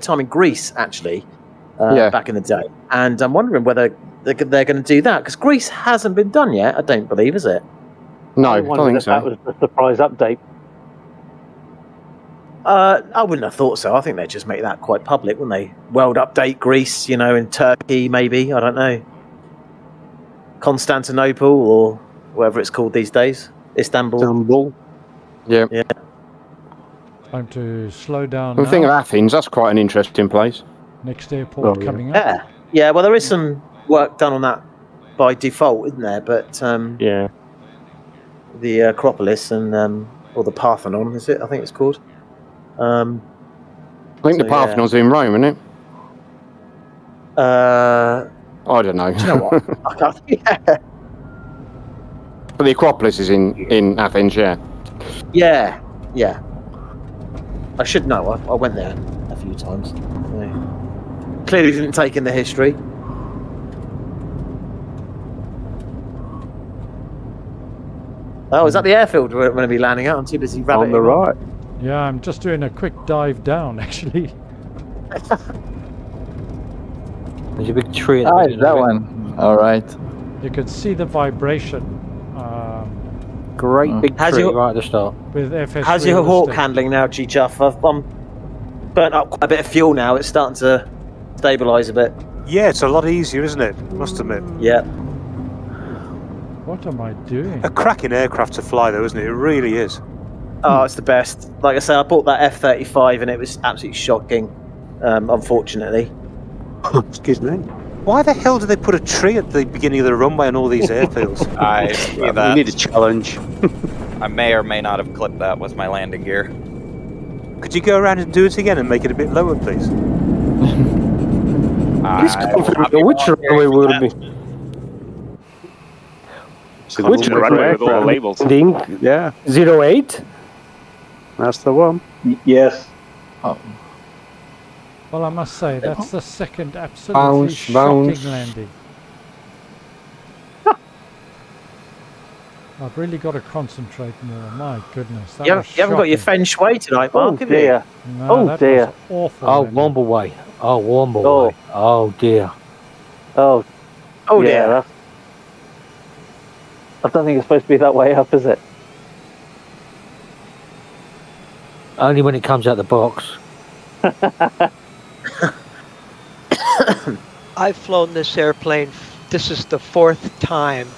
time in Greece, actually, back in the day, and I'm wondering whether they're going to do that, because Greece hasn't been done yet. I don't believe, is it? No, I don't think so. That was the surprise update. I wouldn't have thought so. I think they'd just make that quite public, wouldn't they? World update Greece, you know, in Turkey, maybe. I don't know. Constantinople, or whatever it's called these days. Istanbul. Yeah. Time to slow down. The thing of Athens, that's quite an interesting place. Next airport coming up. Yeah. Well, there is some work done on that by default, isn't there? But the Acropolis and or the Parthenon, is it? I think it's called. I think the Parthenon's in Rome, isn't it? I don't know. Do you know what? I can't. But the Acropolis is in Athens, yeah. Yeah. I should know. I went there a few times. Clearly didn't take in the history. Oh, is that the airfield we're going to be landing at? I'm too busy rabbiting. On the right. Yeah, I'm just doing a quick dive down, actually. There's a big tree at the it's that one. All right. You can see the vibration. Great big tree right at the start. With FS. How's your Hawk handling now, G-Chuff? I'm burnt up quite a bit of fuel now. It's starting to stabilise a bit. Yeah, it's a lot easier, isn't it? Must admit. Yeah. What am I doing? A cracking aircraft to fly, though, isn't it? It really is. Oh, it's the best. Like I say, I bought that F-35 and it was absolutely shocking, unfortunately. Excuse me. Why the hell do they put a tree at the beginning of the runway on all these airfields? I see that. We need a challenge. I may or may not have clipped that with my landing gear. Could you go around and do it again and make it a bit lower, please? Please confirm which runway will it be? Which runway with all the labels? Yeah. 08? That's the one. Yes. Oh. Well, I must say, that's the second absolutely shocking landing. I've really got to concentrate more. My goodness. You haven't got your feng shui tonight, Mark, have you? No, that was awful. Oh, Wombleway. Oh, Wombleway. Oh, dear. Oh dear. That's... I don't think it's supposed to be that way up, is it? Only when it comes out the box. I've flown this airplane. This is the 4th time,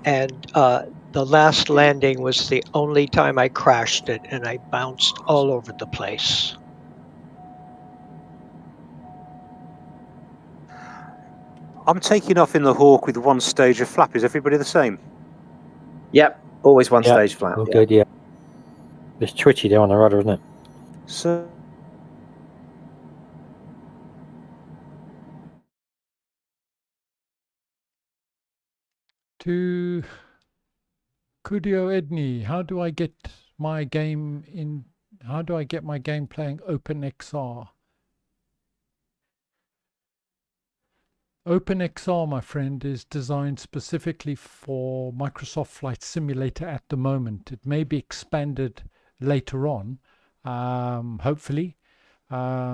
and the last landing was the only time I crashed it, and I bounced all over the place. I'm taking off in the Hawk with one stage of flap. Is everybody the same? Yep, always one stage flap. Good, yeah. It's twitchy there on the rudder, isn't it? So. To Kudio Edney, how do I get my game playing OpenXR? OpenXR, my friend, is designed specifically for Microsoft Flight Simulator at the moment. It may be expanded later on, hopefully, but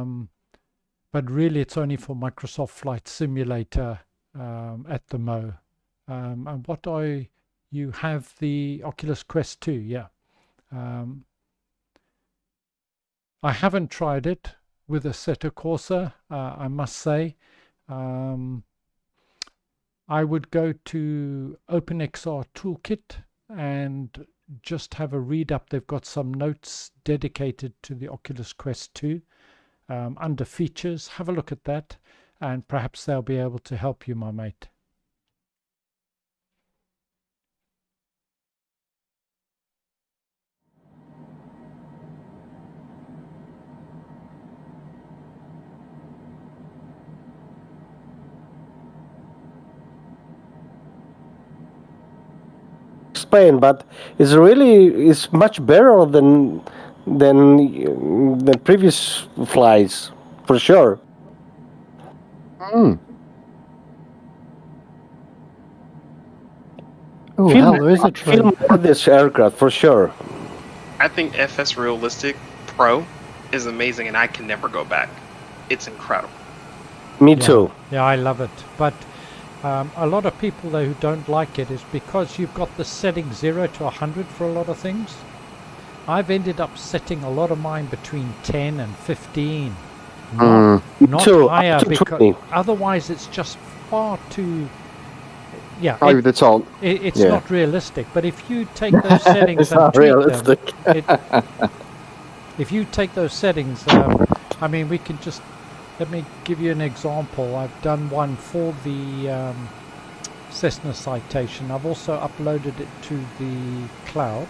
really it's only for Microsoft Flight Simulator at the mo. And what you have the Oculus Quest 2, yeah. I haven't tried it with a SETU Corsa, I must say. I would go to OpenXR Toolkit and just have a read up. They've got some notes dedicated to the Oculus Quest 2 under features. Have a look at that and perhaps they'll be able to help you, my mate. Spain, but it's much better than the previous flights, for sure. Oh, hell, there is a train. Feel more this aircraft, for sure. I think FS Realistic Pro is amazing, and I can never go back. It's incredible. Me too. Yeah, I love it. But a lot of people, though, who don't like it is because you've got the setting 0 to 100 for a lot of things. I've ended up setting a lot of mine between 10 and 15. Not higher, because otherwise it's just far too... Yeah, over the top. It's not realistic. But if you take those settings It's and not tweak realistic. them, if you take those settings, I mean, we can just... Let me give you an example. I've done one for the Cessna Citation. I've also uploaded it to the cloud.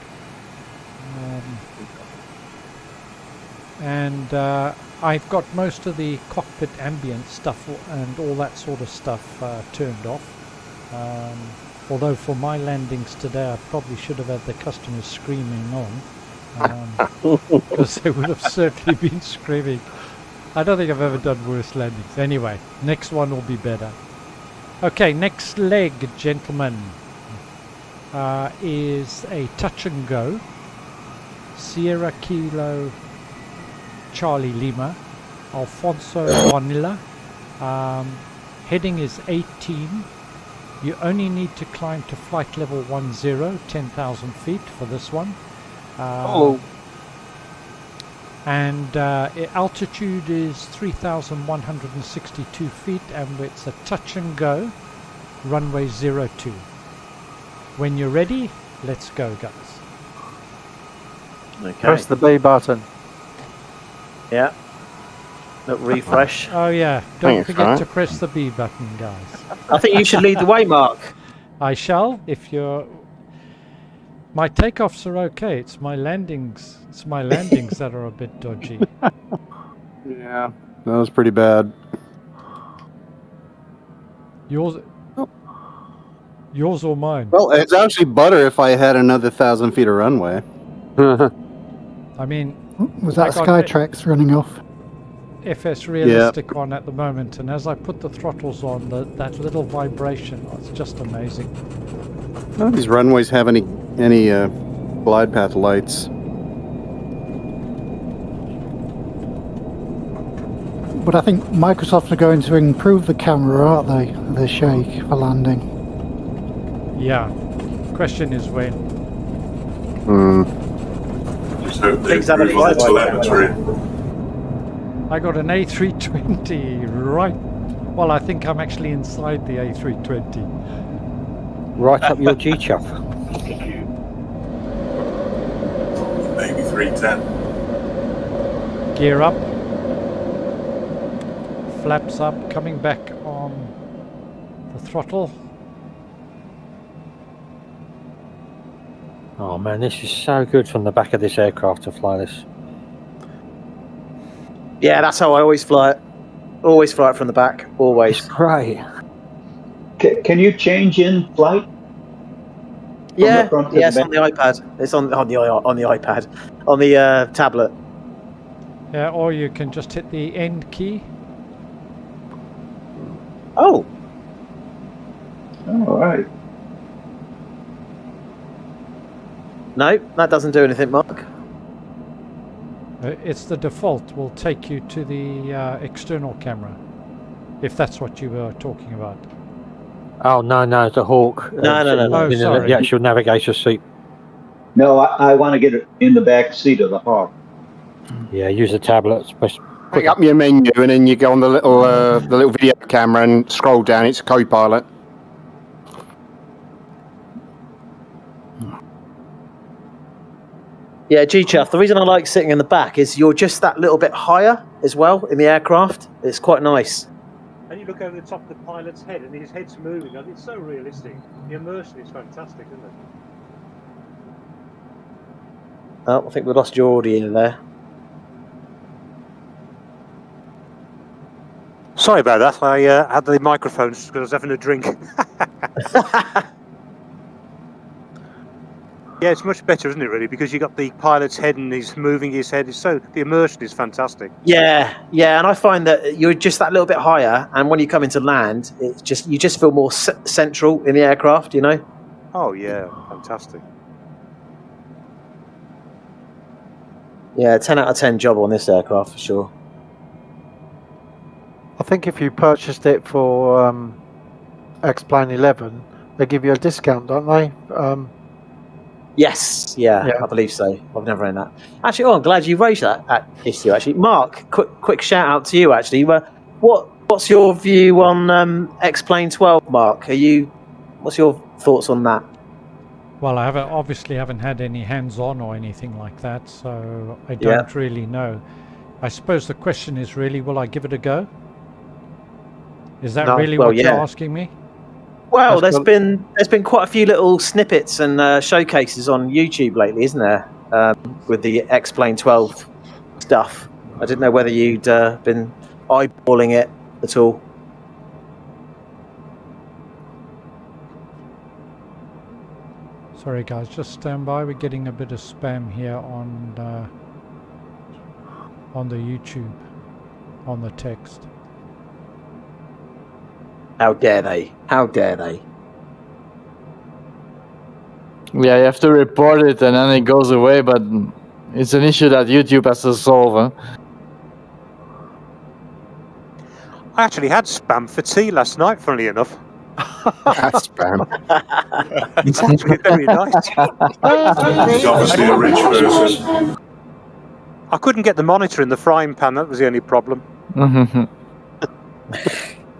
And I've got most of the cockpit ambient stuff and all that sort of stuff turned off. Although for my landings today I probably should have had the customers screaming on, because they would have certainly been screaming. I don't think I've ever done worse landings. Anyway, next one will be better. Okay, next leg, gentlemen, is a touch and go. Sierra Kilo Charlie Lima, Alfonso Vanilla. Heading is 18. You only need to climb to flight level 10, 10,000 feet for this one. And altitude is 3,162 feet, and it's a touch and go, runway 02. When you're ready, let's go, guys. Okay. Press the B button. Yeah. Look, refresh. Oh yeah, don't forget to press the B button, guys. I think you should lead the way, Mark. I shall, if you're... My takeoffs are okay. It's my landings that are a bit dodgy. Yeah, that was pretty bad. Yours or mine? Well, it's actually better if I had another 1,000 feet of runway. I mean... Was that Skytrax running off? FS Realistic on at the moment, and as I put the throttles on, that little vibration, it's just amazing. None of these runways have any glide path lights. But I think Microsoft are going to improve the camera, aren't they? The shake for landing. Yeah. Question is when. Let's hope they improve on the telemetry. I got an A320 right. Well, I think I'm actually inside the A320. Right up your G-chuff. Maybe 310. Gear up. Flaps up. Coming back on the throttle. Oh man, this is so good from the back of this aircraft to fly this. Yeah, that's how I always fly it. Always fly it from the back. Always. It's great. Can you change in flight? Yeah, yes, on the iPad. It's on the iPad, on the tablet. Yeah, or you can just hit the end key. Oh, All right. No, that doesn't do anything, Mark. It's the default. Will take you to the external camera, if that's what you were talking about. Oh no, it's a Hawk. No. Oh, sorry. The actual navigator seat. No, I want to get it in the back seat of the Hawk. Yeah, use the tablet. Pick up your menu and then you go on the little video camera and scroll down. It's Copilot. Yeah, G-Chuff, the reason I like sitting in the back is you're just that little bit higher as well in the aircraft. It's quite nice. And you look over the top of the pilot's head and his head's moving, and it's so realistic. The immersion is fantastic, isn't it? Oh, I think we lost your audio there. Sorry about that. I had the microphones because I was having a drink. Yeah, it's much better, isn't it, really? Because you got the pilot's head and he's moving his head. The immersion is fantastic. Yeah, and I find that you're just that little bit higher, and when you come into land, you just feel more central in the aircraft, you know? Oh yeah, fantastic. Yeah, 10 out of 10 job on this aircraft for sure. I think if you purchased it for X-Plane 11, they give you a discount, don't they? Yes, yeah, I believe so. I've never known that. Actually, I'm glad you raised that issue. Actually, Mark, quick shout out to you. Actually, what's your view on X-Plane 12, Mark? What's your thoughts on that? Well, I obviously haven't had any hands-on or anything like that, so I don't really know. I suppose the question is really, will I give it a go? Is that really what you're asking me? Well, there's been quite a few little snippets and showcases on YouTube lately, isn't there? With the X-Plane 12 stuff. I didn't know whether you'd been eyeballing it at all. Sorry guys, just stand by. We're getting a bit of spam here on the YouTube, on the text. How dare they? How dare they? Yeah, you have to report it and then it goes away, but it's an issue that YouTube has to solve. Huh? I actually had spam for tea last night, funnily enough. That's spam. It's actually very nice. It's obviously a rich person. I couldn't get the monitor in the frying pan, that was the only problem.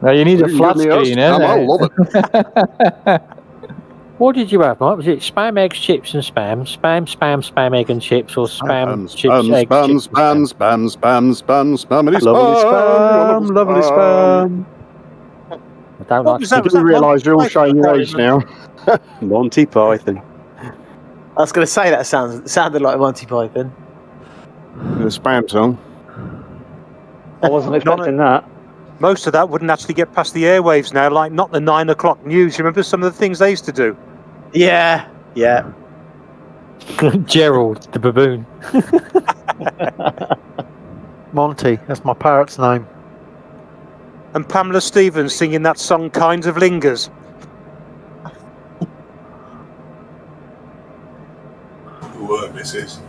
Now you need a flat screen, eh? I love it. What did you have, Mark? Was it spam, eggs, chips, and spam? Spam, egg, and chips, or spam, chips, eggs, chips, spam, spammity Lovely spam. I don't like You do realise you're all showing your age now. Monty Python. I was going to say that sounded like Monty Python. The spam song. I wasn't expecting that. Most of that wouldn't actually get past the airwaves now, like not the 9 o'clock news. You remember some of the things they used to do? Yeah. Gerald, the baboon. Monty, that's my parrot's name. And Pamela Stevens singing that song Kinds of Lingers. Good work, this is.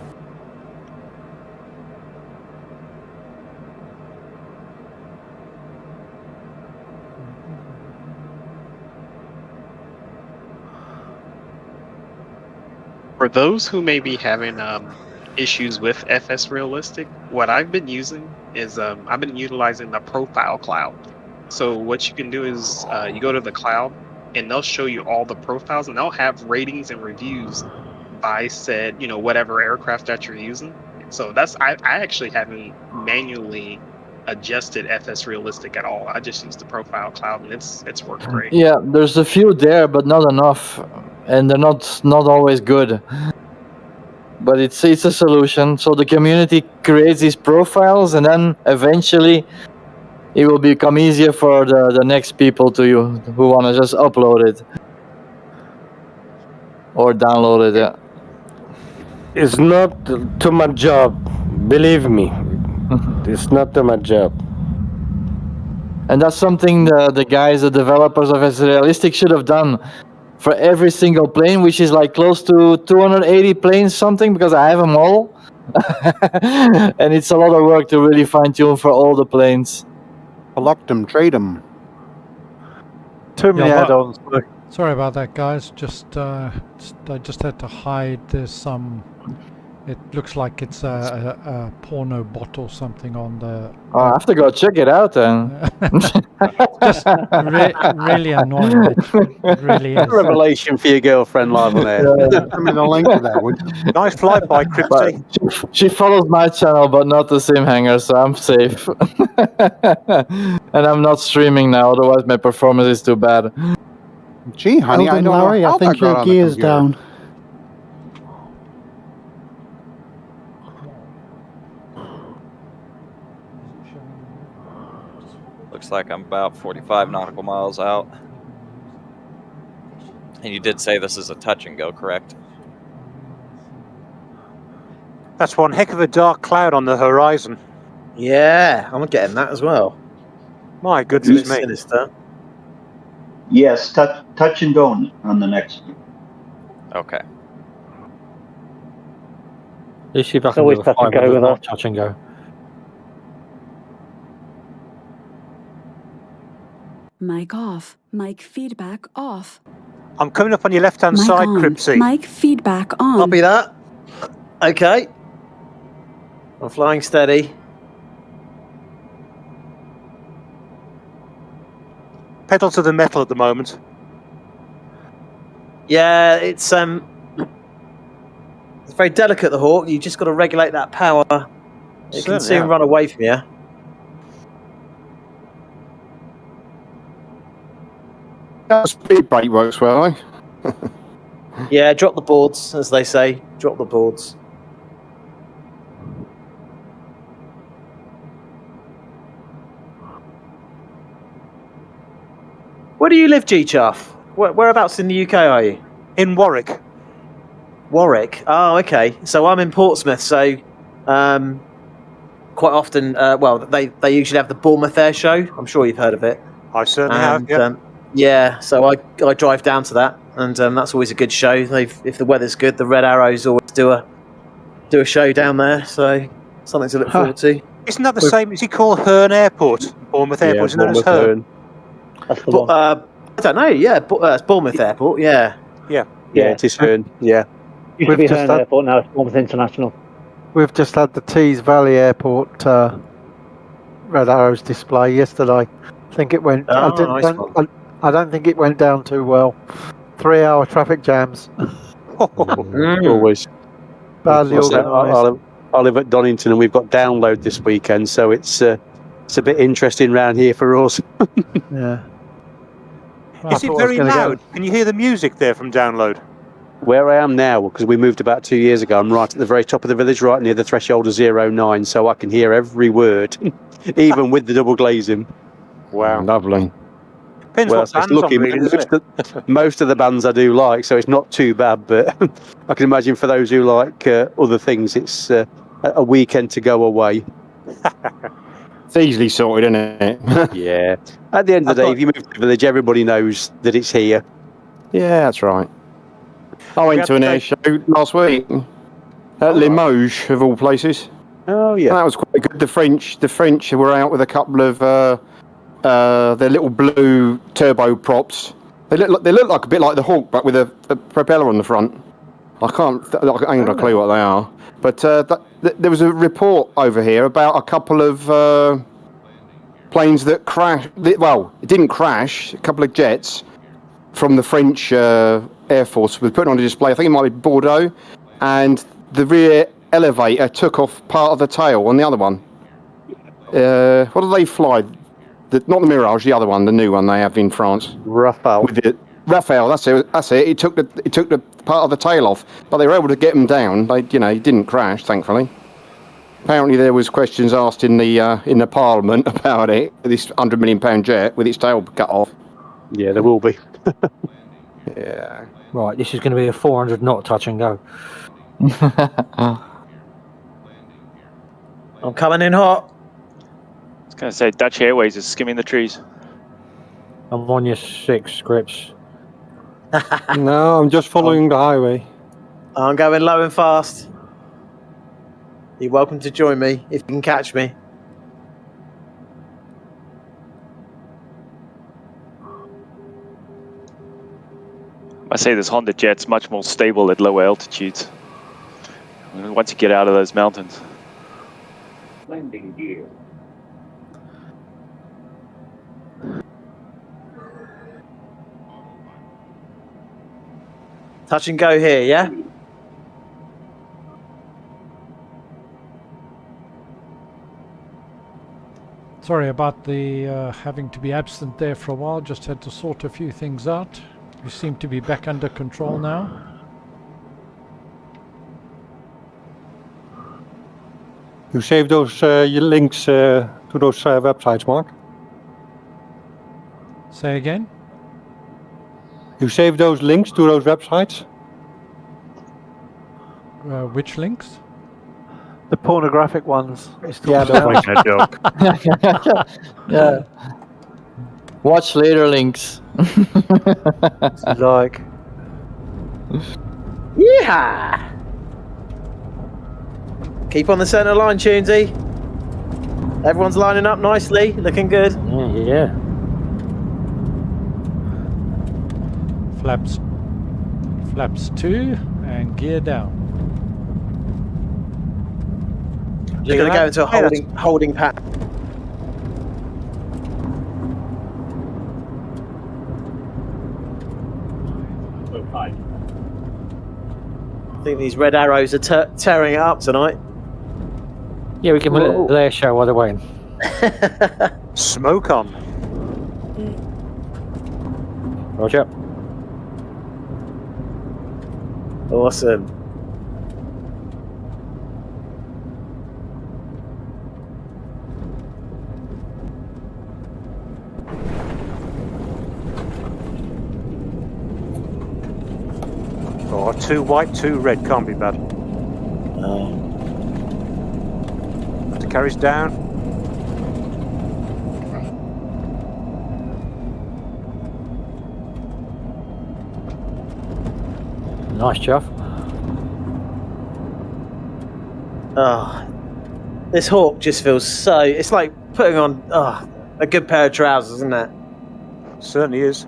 For those who may be having issues with FS Realistic, what I've been using is I've been utilizing the profile cloud. So what you can do is you go to the cloud and they'll show you all the profiles and they'll have ratings and reviews by said, whatever aircraft that you're using. So I actually haven't manually adjusted FS Realistic at all. I just use the profile cloud and it's worked great. Yeah, there's a few there, but not enough, and they're not always good. But it's a solution. So the community creates these profiles, and then eventually it will become easier for the next people who want to just upload it or download it. Yeah. It's not too much job, believe me. It's not too much job. And that's something the guys, the developers of SRealistic should have done for every single plane, which is like close to 280 planes something, because I have them all. And it's a lot of work to really fine-tune for all the planes. Collect them, trade them. Too many add-ons. Sorry about that, guys. I just had to hide. There's some. It looks like it's a porno bot or something on the. Oh, I have to go check it out then. Just really annoying. It really is. Revelation for your girlfriend live on air. I mean, the link to that would. Nice flyby, Crypty. She follows my channel, but not the SimHanger, so I'm safe. And I'm not streaming now, otherwise my performance is too bad. Gee, honey, I Eldon don't Larry, know how I think that got your on the gear's computer. down. Looks like I'm about 45 nautical miles out. And you did say this is a touch and go, correct? That's one heck of a dark cloud on the horizon. Yeah, I'm getting that as well. My goodness me. Sinister. Yes, touch and go on the next one. Okay. Let's see if I It's can always do a touch and five go with with not us. touch and go. Mic off. Mic feedback off. I'm coming up on your left-hand Mic side, on. Crypty. Mic feedback on. Copy that. Okay. I'm flying steady. Pedal to the metal at the moment. Yeah, it's very delicate, the Hawk. You just got to regulate that power. It can soon run away from you. That speed brake works well, eh? Yeah, drop the boards, as they say. Drop the boards. Where do you live, G-Chuff? Whereabouts in the UK are you? In Warwick. Warwick. Oh, okay. So I'm in Portsmouth. So quite often, well, they usually have the Bournemouth Air Show. I'm sure you've heard of it. I certainly have. Yeah. Yeah. So I drive down to that, and that's always a good show. If the weather's good, the Red Arrows always do a show down there. So something to look forward to. Isn't that the same? Is he called Herne Airport? Bournemouth Airport. Isn't that as Herne? That's the one. I don't know. Yeah, it's Bournemouth Airport. Yeah. Yeah. Yeah, it is Herne. Yeah. Used to be Herne Airport, now it's Bournemouth International. We've just had the Tees Valley Airport Red Arrows display yesterday. I think it went. I don't think it went down too well. 3-hour traffic jams. Always. Badly organised. I live at Donington and we've got download this weekend, so it's a bit interesting round here for us. Yeah. Is it very loud? Can you hear the music there from download? Where I am now, because we moved about 2 years ago, I'm right at the very top of the village, right near the threshold of 09, so I can hear every word, even with the double glazing. Wow. Lovely. Depends what band's lucky. on, really, doesn't it? Most of the bands I do like, so it's not too bad, but I can imagine for those who like other things, it's a weekend to go away. It's easily sorted, isn't it? Yeah. At the end of the day, if you move to the village, everybody knows that it's here. Yeah, that's right. I went to an air show last week at Limoges, of all places. Oh yeah, and that was quite good. The French were out with a couple of their little blue turbo props. They look like a bit like the Hawk, but with a propeller on the front. I ain't got a clue what they are. But there was a report over here about a couple of planes that crashed. Well, it didn't crash. A couple of jets from the French Air Force was put on a display. I think it might be Bordeaux, and the rear elevator took off part of the tail on the other one. What do they fly? Not the Mirage, the other one, the new one they have in France. Rafale. Rafale, that's it. It took the part of the tail off, but they were able to get them down. They, it didn't crash, thankfully. Apparently, there was questions asked in the Parliament about it. This £100 million jet with its tail cut off. Yeah, there will be. Yeah. Right, this is going to be a 400 knot touch and go. I'm coming in hot. was going to say Dutch Airways is skimming the trees. I'm on your 6 scripts. No, I'm just following the highway. I'm going low and fast. You're welcome to join me if you can catch me. I say this Honda Jet's much more stable at lower altitudes. Once you get out of those mountains. Landing gear. Touch and go here, yeah? Sorry about the having to be absent there for a while. Just had to sort a few things out. We seem to be back under control now. You save those your links to those websites, Mark? Say again? You save those links to those websites? Which links? The pornographic ones. Yeah, Yeah. Watch later links. Like. Yeah. Keep on the centre line, Tunesy. Everyone's lining up nicely, looking good. Yeah. Flaps 2 and gear down. You're going to go into a holding pattern. I think these red arrows are tearing it up tonight. Yeah, we can let their show while they're waiting. Smoke on. Roger. Awesome. Oh, 2 white, 2 red, can't be bad. That carries down. Nice, Jeff. Oh, this Hawk just feels so... It's like putting on a good pair of trousers, isn't it? Certainly is.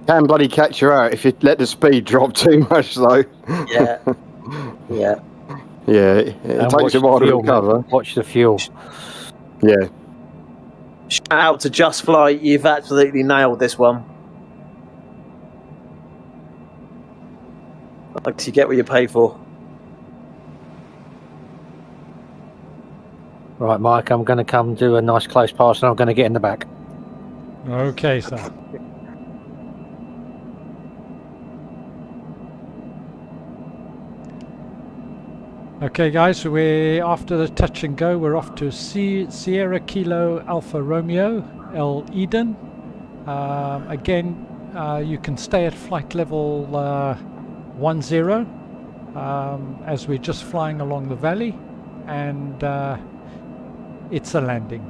Can bloody catch you out if you let the speed drop too much, though. Yeah. Yeah. Yeah, it takes a while to recover. Watch the fuel. Yeah. Shout out to Just Flight. You've absolutely nailed this one. Like you get what you pay for. Right, Mike, I'm going to come do a nice close pass and I'm going to get in the back. Okay, sir. Okay, guys, we're after the touch and go. We're off to Sierra Kilo Alpha Romeo, El Eden. Again, you can stay at flight level 10 as we're just flying along the valley, and it's a landing.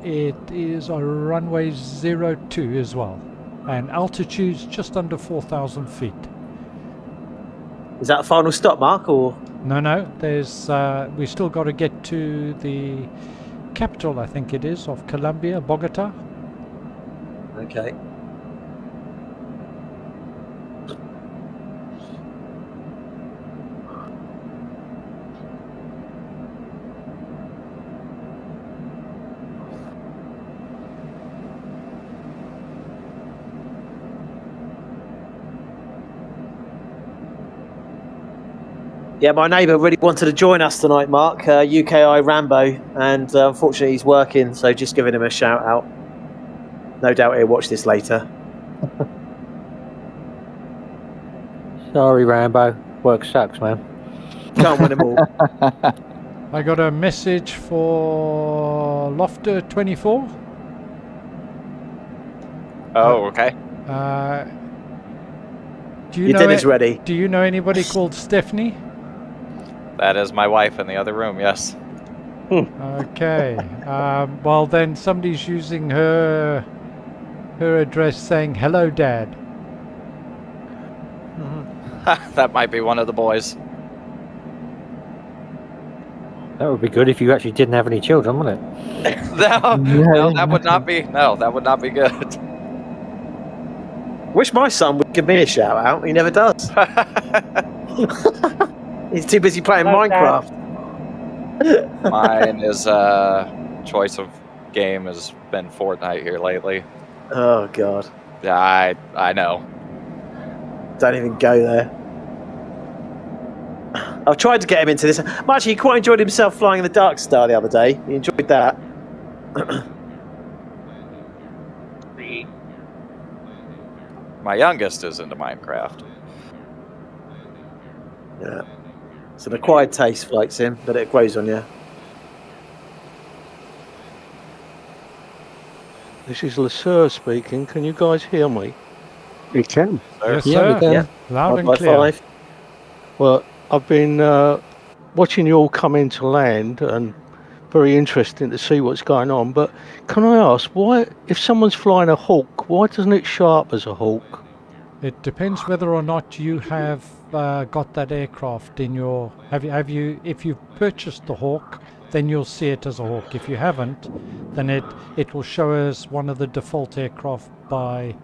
It is a runway 02 as well, and altitude's just under 4,000 feet. Is that a final stop, Mark, or...? No, there's we still got to get to the capital, I think it is, of Colombia, Bogota. Okay. Yeah, my neighbour really wanted to join us tonight, Mark, UKI Rambo, and unfortunately he's working, so just giving him a shout out. No doubt he'll watch this later. Sorry, Rambo. Work sucks, man. Can't win them all. I got a message for Lofter 24. Oh, okay. Your dinner's ready. Do you know anybody called Stephanie? That is my wife in the other room, yes. Okay. Well, then somebody's using her address saying, "Hello, Dad." That might be one of the boys. That would be good if you actually didn't have any children, wouldn't it? No, that would not be. No, that would not be good. Wish my son would give me a shout out. He never does. He's too busy playing Minecraft. Mine is choice of game has been Fortnite here lately. Oh God. Yeah, I know. Don't even go there. I've tried to get him into this. Actually, he quite enjoyed himself flying in the Dark Star the other day. He enjoyed that. My youngest is into Minecraft. Yeah. It's an acquired taste, Flight Sim, but it grows on you. This is LeSur speaking. Can you guys hear me? We can. Yes, sir. Yeah. Loud and clear. Well, I've been watching you all come into land, and very interesting to see what's going on. But can I ask, why, if someone's flying a Hawk, why doesn't it show up as a Hawk? It depends whether or not you have got that aircraft in your. Have you? If you've purchased the Hawk, then you'll see it as a Hawk. If you haven't, then it will show as one of the default aircraft by.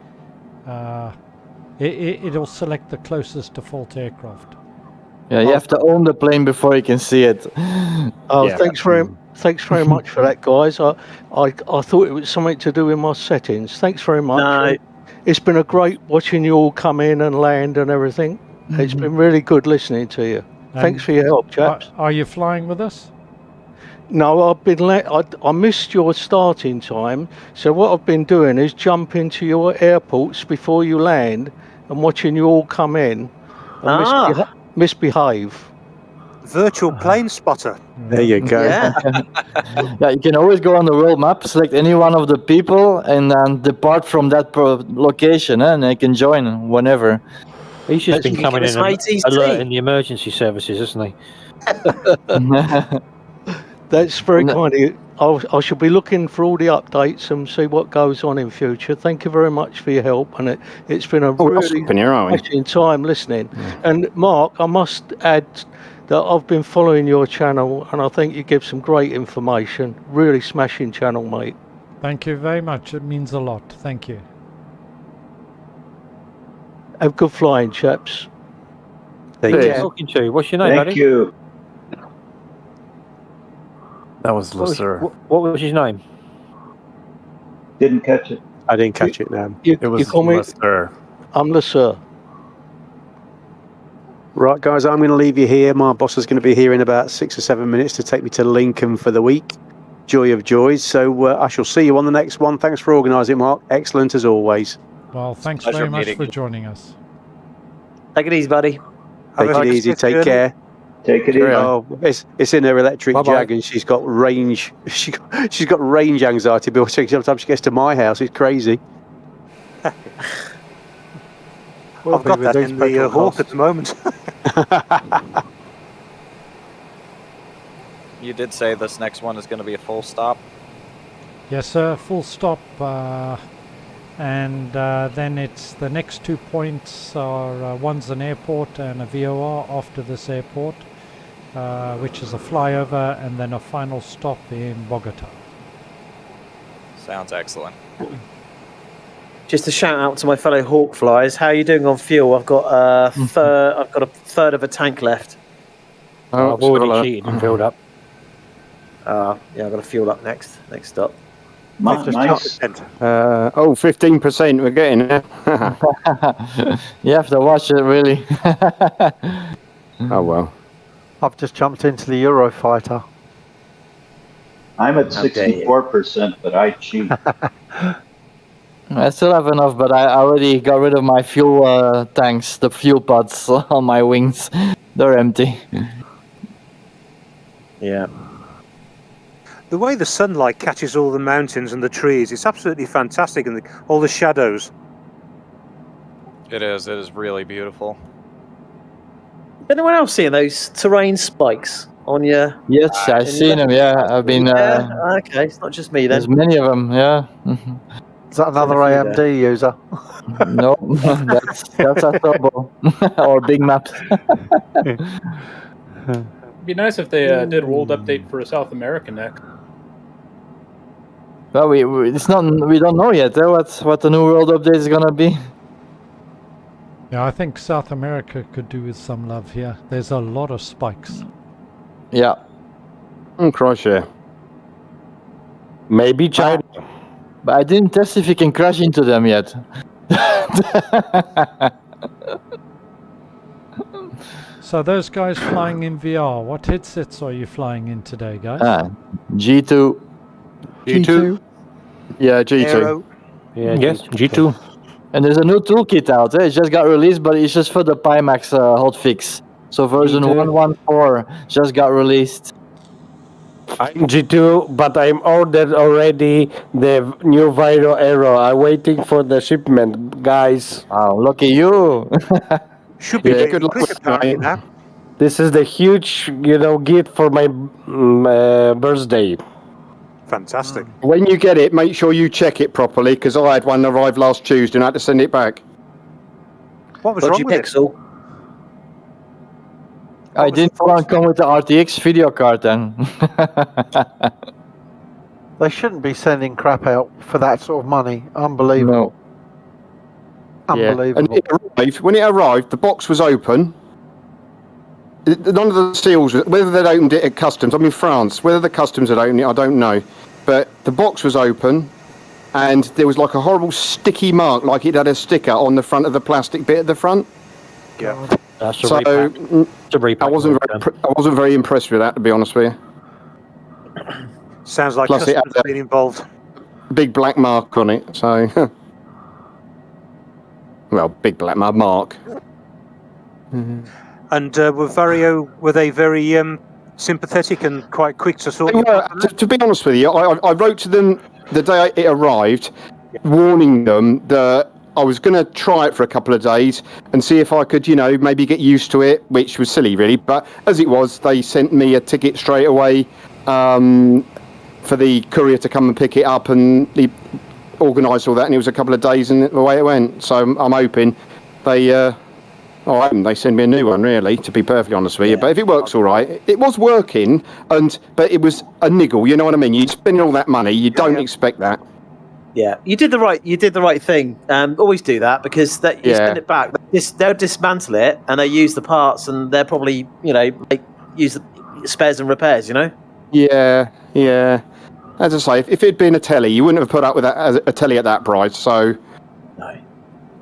It'll select the closest default aircraft. Yeah, you have to own the plane before you can see it. Oh, Yeah. thanks very much for that, guys. I thought it was something to do with my settings. Thanks very much. No. It's been a great watching you all come in and land and everything. It's been really good listening to you. Thanks for your help, chaps. Are you flying with us? No, I've been I missed your starting time, so what I've been doing is jumping to your airports before you land and watching you all come in and misbehave. Virtual plane spotter. There you go. Yeah. Yeah, you can always go on the world map, select any one of the people, and then depart from that location, and they can join whenever. He's just been coming in and alerting the emergency services, isn't he? That's very kind of you. I shall be looking for all the updates and see what goes on in future. Thank you very much for your help, and it's been a really interesting time listening. And Mark, I must add that I've been following your channel, and I think you give some great information. Really smashing channel, mate. Thank you very much. It means a lot. Thank you. Have good flying, chaps. Thank you. Talking to you. What's your name, buddy? Thank you. That was LeSur. What was his name? Didn't catch it. I didn't catch it now. It was LeSur. I'm LeSur. Right, guys, I'm going to leave you here. My boss is going to be here in about 6 or 7 minutes to take me to Lincoln for the week. Joy of joys. So I shall see you on the next one. Thanks for organising, Mark. Excellent as always. Well, thanks very much for joining us. Take it easy, buddy. Take it easy. Take care. Take it easy. Oh, it's in her electric Jag, and she's got range. She's got range anxiety. But sometimes she gets to my house. It's crazy. I've got that in the Hawk at the moment. You did say this next one is going to be a full stop. Yes, sir. Full stop. And then it's the next 2 points are one's an airport and a VOR after this airport, which is a flyover, and then a final stop in Bogota. Sounds excellent. Just a shout out to my fellow Hawk flyers. How are you doing on fuel? I've got a third of a tank left. Oh, I've already cheated and filled up. Yeah, I've got to fuel up next stop. Nice. 15% we're getting there. You have to watch it, really. Oh, well. I've just jumped into the Eurofighter. I'm at 64%, but I cheat. I still have enough, but I already got rid of my fuel tanks, the fuel pods on my wings. They're empty. Yeah. The way the sunlight catches all the mountains and the trees, it's absolutely fantastic, and all the shadows. It is really beautiful. Anyone else seeing those terrain spikes on your? Yes, I've seen them. Yeah, I've been. Okay, it's not just me then. There's many of them. Yeah. Is that another AMD user? No, that's a turbo or big maps. It'd be nice if they did a world update for South America next. Well, we don't know yet what the new world update is gonna be. Yeah, I think South America could do with some love here. There's a lot of spikes. Yeah. Crash, yeah. Maybe China. But I didn't test if you can crash into them yet. So those guys flying in VR, what headsets are you flying in today, guys? G2. G2? Yeah, G2. Aero. Yeah, yes, G2. And there's a new toolkit out. It just got released, but it's just for the Pimax hotfix. So version 1.14 just got released. I'm G2, but I'm ordered already the new Viro Aero. I'm waiting for the shipment, guys. Oh, lucky you. Should be good luck with that. This is the huge, gift for my birthday. Fantastic. When you get it, make sure you check it properly, because I had one arrive last Tuesday and I had to send it back. What was wrong with Pixel? I didn't want to come with the RTX video card then. They shouldn't be sending crap out for that sort of money. Unbelievable. Unbelievable. And when it arrived, the box was open. None of the seals, whether they'd opened it at customs, I'm in France, whether the customs had opened it, I don't know. But the box was open, and there was like a horrible sticky mark, like it had a sticker on the front of the plastic bit at the front. Yeah. That's a So repack. I wasn't very impressed with that, to be honest with you. Sounds like Plus it customers had been involved. Big black mark on it, so well, big black mark. And were they very sympathetic and quite quick to sort of... To be honest with you, I wrote to them the day it arrived, warning them that I was going to try it for a couple of days and see if I could, maybe get used to it, which was silly, really. But as it was, they sent me a ticket straight away for the courier to come and pick it up, and he organised all that, and it was a couple of days, and the way it went. So I'm hoping they send me a new one, really, to be perfectly honest with you. But if it works all right, it was working, but it was a niggle. You know what I mean? You're spending all that money, you don't expect that. Yeah, you did the right thing. Always do that, because you send it back. They'll dismantle it and they use the parts, and they're probably use the spares and repairs. Yeah. As I say, if it'd been a telly, you wouldn't have put up with that as a telly at that price. So no,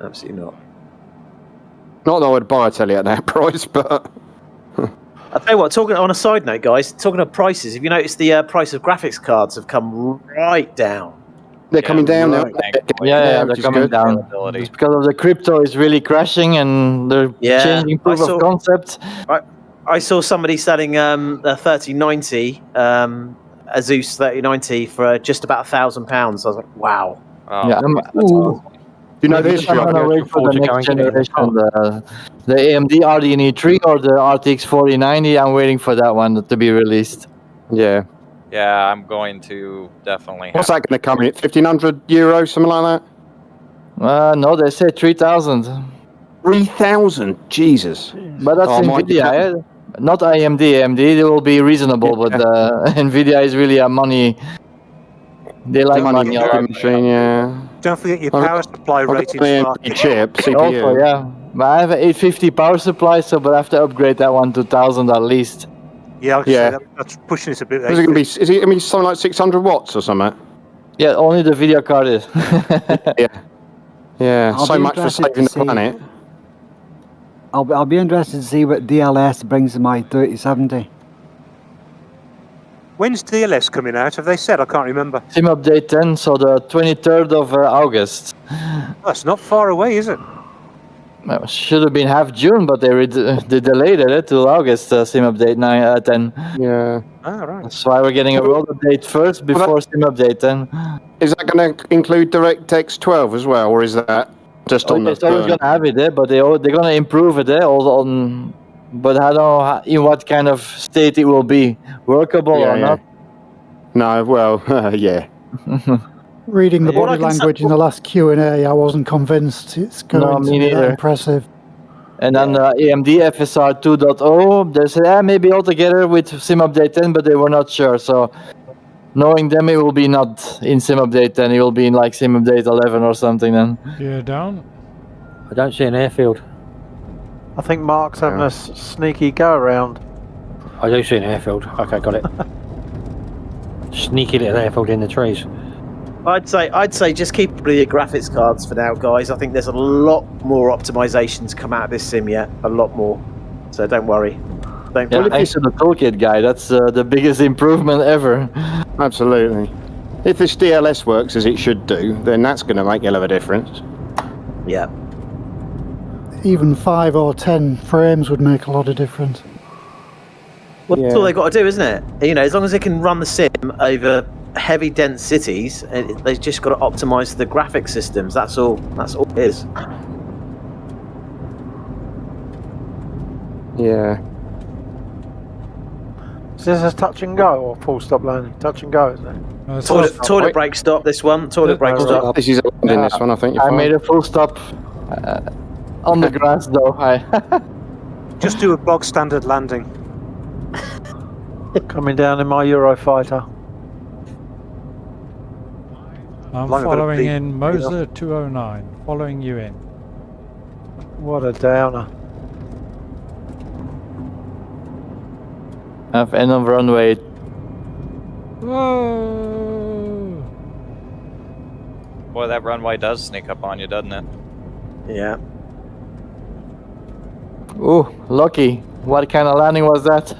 absolutely not. Not that I would buy a telly at that price, but I'll tell you what. Talking on a side note, guys, talking of prices, have you noticed the price of graphics cards have come right down? They're coming down now. Yeah, they're coming down. It's because of the crypto is really crashing, and they're changing proof of concept. I saw somebody selling a 3090, Asus 3090 for just about £1,000. I was like, wow. Yeah. You know this? I'm gonna wait for the next generation, the AMD RDNA 3 or the RTX 4090. I'm waiting for that one to be released. Yeah. Yeah, I'm going to definitely. What's that going to come in? €1,500, something like that? No, they said 3,000. 3,000, Jesus! But that's Nvidia, not AMD. AMD they will be reasonable, but Nvidia is really a money. They like money. Machine, yeah. Don't forget your power supply rating. Chip, CPU. Also, yeah. But I have an 850 power supply, but I have to upgrade that one to 1,000 at least. Yeah, that's pushing it a bit. Is it going to be something like 600 watts or something? Yeah, only the video card is. Yeah. So much for saving the planet. I'll be interested to see what DLS brings to my 3070. When's DLS coming out? Have they said? I can't remember. Sim update 10, so the 23rd of August. That's not far away, is it? Well, should have been half June, but they delayed it till August. Sim update 10. Yeah. Ah, right. That's why we're getting a world update first before Sim update 10. Is that going to include DirectX 12 as well, or is that just on the? It's always going to have it there, but they're going to improve it there. Also on but I don't know in what kind of state it will be, workable or not. No, well, yeah. Reading the body language in the last Q&A, I wasn't convinced it's going to be that impressive. And then the AMD FSR 2.0, they said maybe altogether with Sim Update 10, but they were not sure. So knowing them, it will be not in Sim Update 10, it will be in like Sim Update 11 or something then. Yeah, down. I don't see an airfield. I think Mark's having a sneaky go around. I do see an airfield. Okay, got it. Sneaky little airfield in the trees. I'd say just keep your graphics cards for now, guys. I think there's a lot more optimizations come out of this sim yet, a lot more. So don't worry. Don't yeah, thanks to the toolkit guy, that's the biggest improvement ever. Absolutely. If this DLS works as it should do, then that's going to make a hell of a difference. Yeah. Even 5 or 10 frames would make a lot of difference. Well, that's all they've got to do, isn't it? You know, as long as they can run the sim over heavy, dense cities, they've just got to optimize the graphic systems. That's all. That's all it is. Yeah. Is this a touch and go or full stop landing? Touch and go, isn't it? Toilet break stop. This one. Toilet break stop. This is in this one, I think. I made a full stop on the grass, though. Just do a bog standard landing. Coming down in my Eurofighter. I'm following in Moser 209, following you in. What a downer. Have end of runway. Whoa! Boy, that runway does sneak up on you, doesn't it? Yeah. Ooh, lucky. What kind of landing was that?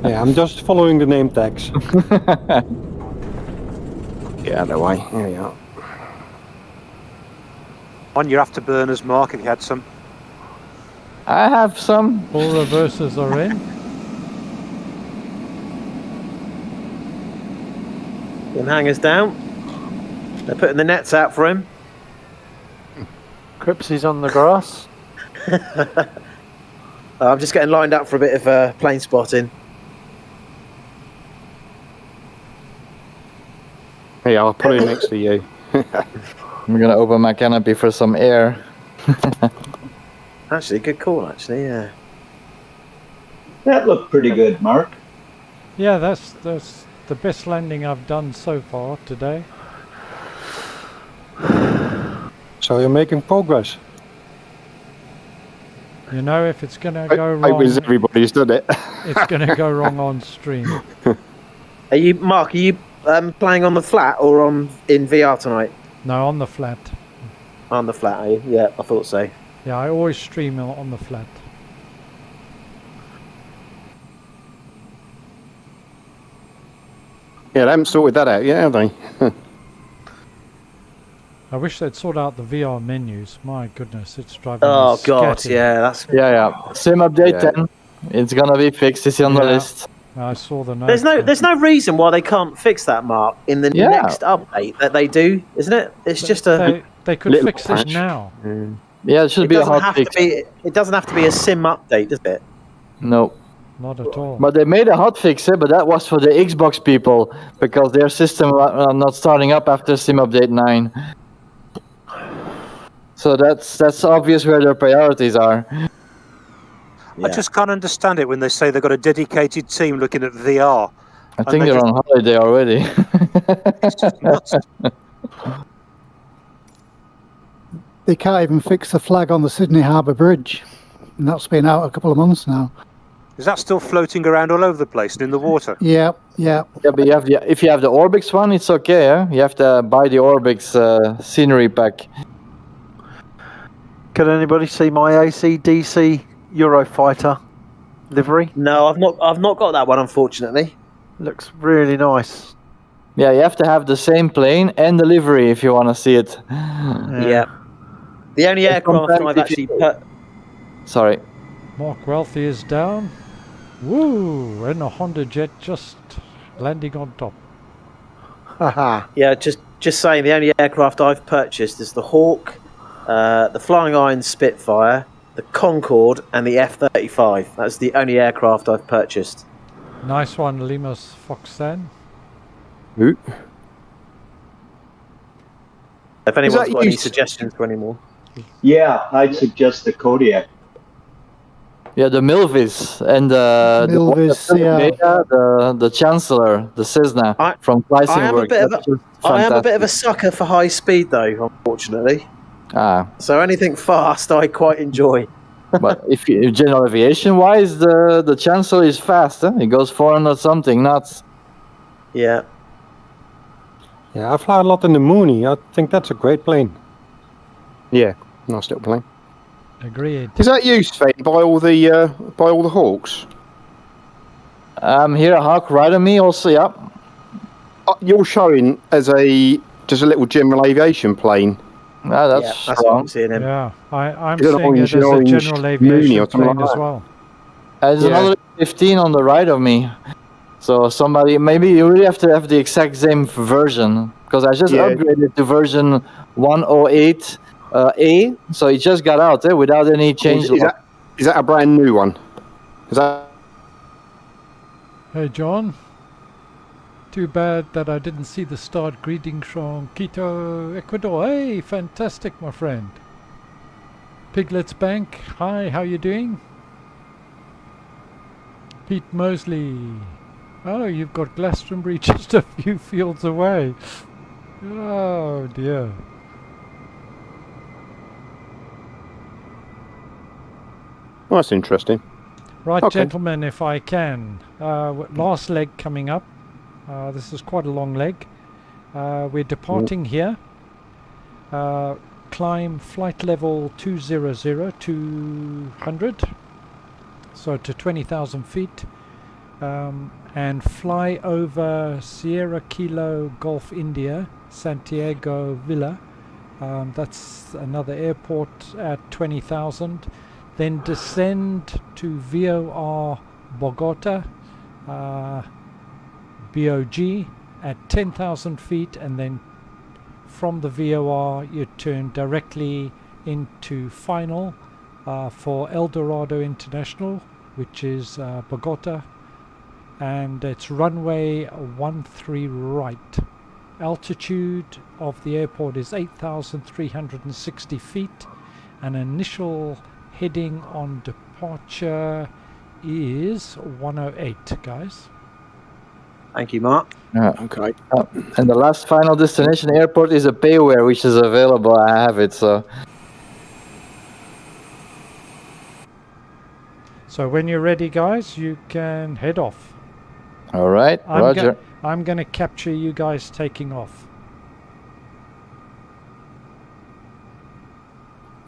Yeah, I'm just following the name tags. Get out of the way. There we are. On your afterburners, Mark, if you had some. I have some. All reversers are in. SimHanger's down. They're putting the nets out for him. Cripsy's on the grass. I'm just getting lined up for a bit of plane spotting. Hey, I'll put it next to you. I'm gonna open my canopy for some air. Actually, good call, actually, yeah. That looked pretty good, Mark. Yeah, that's the best landing I've done so far today. So you're making progress. You know, if it's going to go wrong, everybody's done it. It's going to go wrong on stream. Are you, Mark? Are you playing on the flat or in VR tonight? No, on the flat. On the flat, are you? Yeah, I thought so. Yeah, I always stream on the flat. Yeah, they haven't sorted that out yet, have they? I wish they'd sort out the VR menus. My goodness, it's driving Oh me god, scattered. yeah, that's Yeah. Sim update 10. It's gonna be fixed. It's on the list. I saw the note. There's no reason why they can't fix that, Mark, in the next update that they do, isn't it? It's just a they could fix it now. Yeah, it should be a hot fix. It doesn't have to be a sim update, does it? No. Not at all. But they made a hot fix, but that was for the Xbox people because their system are not starting up after Sim Update 9. So that's obvious where their priorities are. I just can't understand it when they say they've got a dedicated team looking at VR. I think they're on holiday already. It's just nuts. They can't even fix the flag on the Sydney Harbour Bridge. And that's been out a couple of months now. Is that still floating around all over the place and in the water? Yeah. Yeah, but if you have the Orbix one, it's okay. Eh? You have to buy the Orbix scenery pack. Can anybody see my AC/DC Eurofighter livery? No, I've not got that one, unfortunately. Looks really nice. Yeah, you have to have the same plane and the livery if you want to see it. Yeah. The only aircraft I've actually put. Sorry. Mark Wealthy is down. Woo! And a Honda jet just landing on top. Haha. Yeah, just saying, the only aircraft I've purchased is the Hawk, the Flying Iron Spitfire, the Concorde, and the F-35. That's the only aircraft I've purchased. Nice one, Limos Foxan. Ooh. If anyone's got any suggestions for any more. Yeah, I'd suggest the Kodiak. Yeah, the Milvis and Milvis, the Chancellor, the Cessna from I am a Work. bit of a sucker for high speed, though, unfortunately. Ah. So anything fast, I quite enjoy. But if you, general aviation wise, the Chancellor is fast. Huh? It goes 400 something knots. Yeah. Yeah, I fly a lot in the Mooney. I think that's a great plane. Yeah, nice little plane. Agreed. Is that used, Sven, by all the Hawks? Here a Hawk right on me also, yeah. You're showing as just a little general aviation plane. Yeah, that's what I'm seeing him. Yeah, I'm seeing it as a general aviation plane as well. There's another 15 on the right of me. So maybe you really have to have the exact same version, because I just upgraded to version 108 A, so it just got out without any change. Is that a brand new one? Hey John, too bad that I didn't see the start greetings from Quito, Ecuador. Hey, fantastic, my friend. Piglets Bank, hi, how you doing? Pete Mosley. Oh, you've got Glastonbury just a few fields away. Oh dear. Well, that's interesting. Right, Okay. gentlemen, if I can. Last leg coming up. This is quite a long leg. We're departing here. Climb flight level 200, 200. So to 20,000 feet. And fly over Sierra Kilo Golf India, Santiago Villa. That's another airport at 20,000. Then descend to VOR Bogota, BOG at 10,000 feet, and then from the VOR you turn directly into final for El Dorado International, which is Bogota, and it's runway 13 right. Altitude of the airport is 8,360 feet, and initial heading on departure is 108, guys. Thank you, Mark. Okay. And the last final destination airport is a payware, which is available. I have it, so. So when you're ready, guys, you can head off. All right, Roger. I'm going to capture you guys taking off.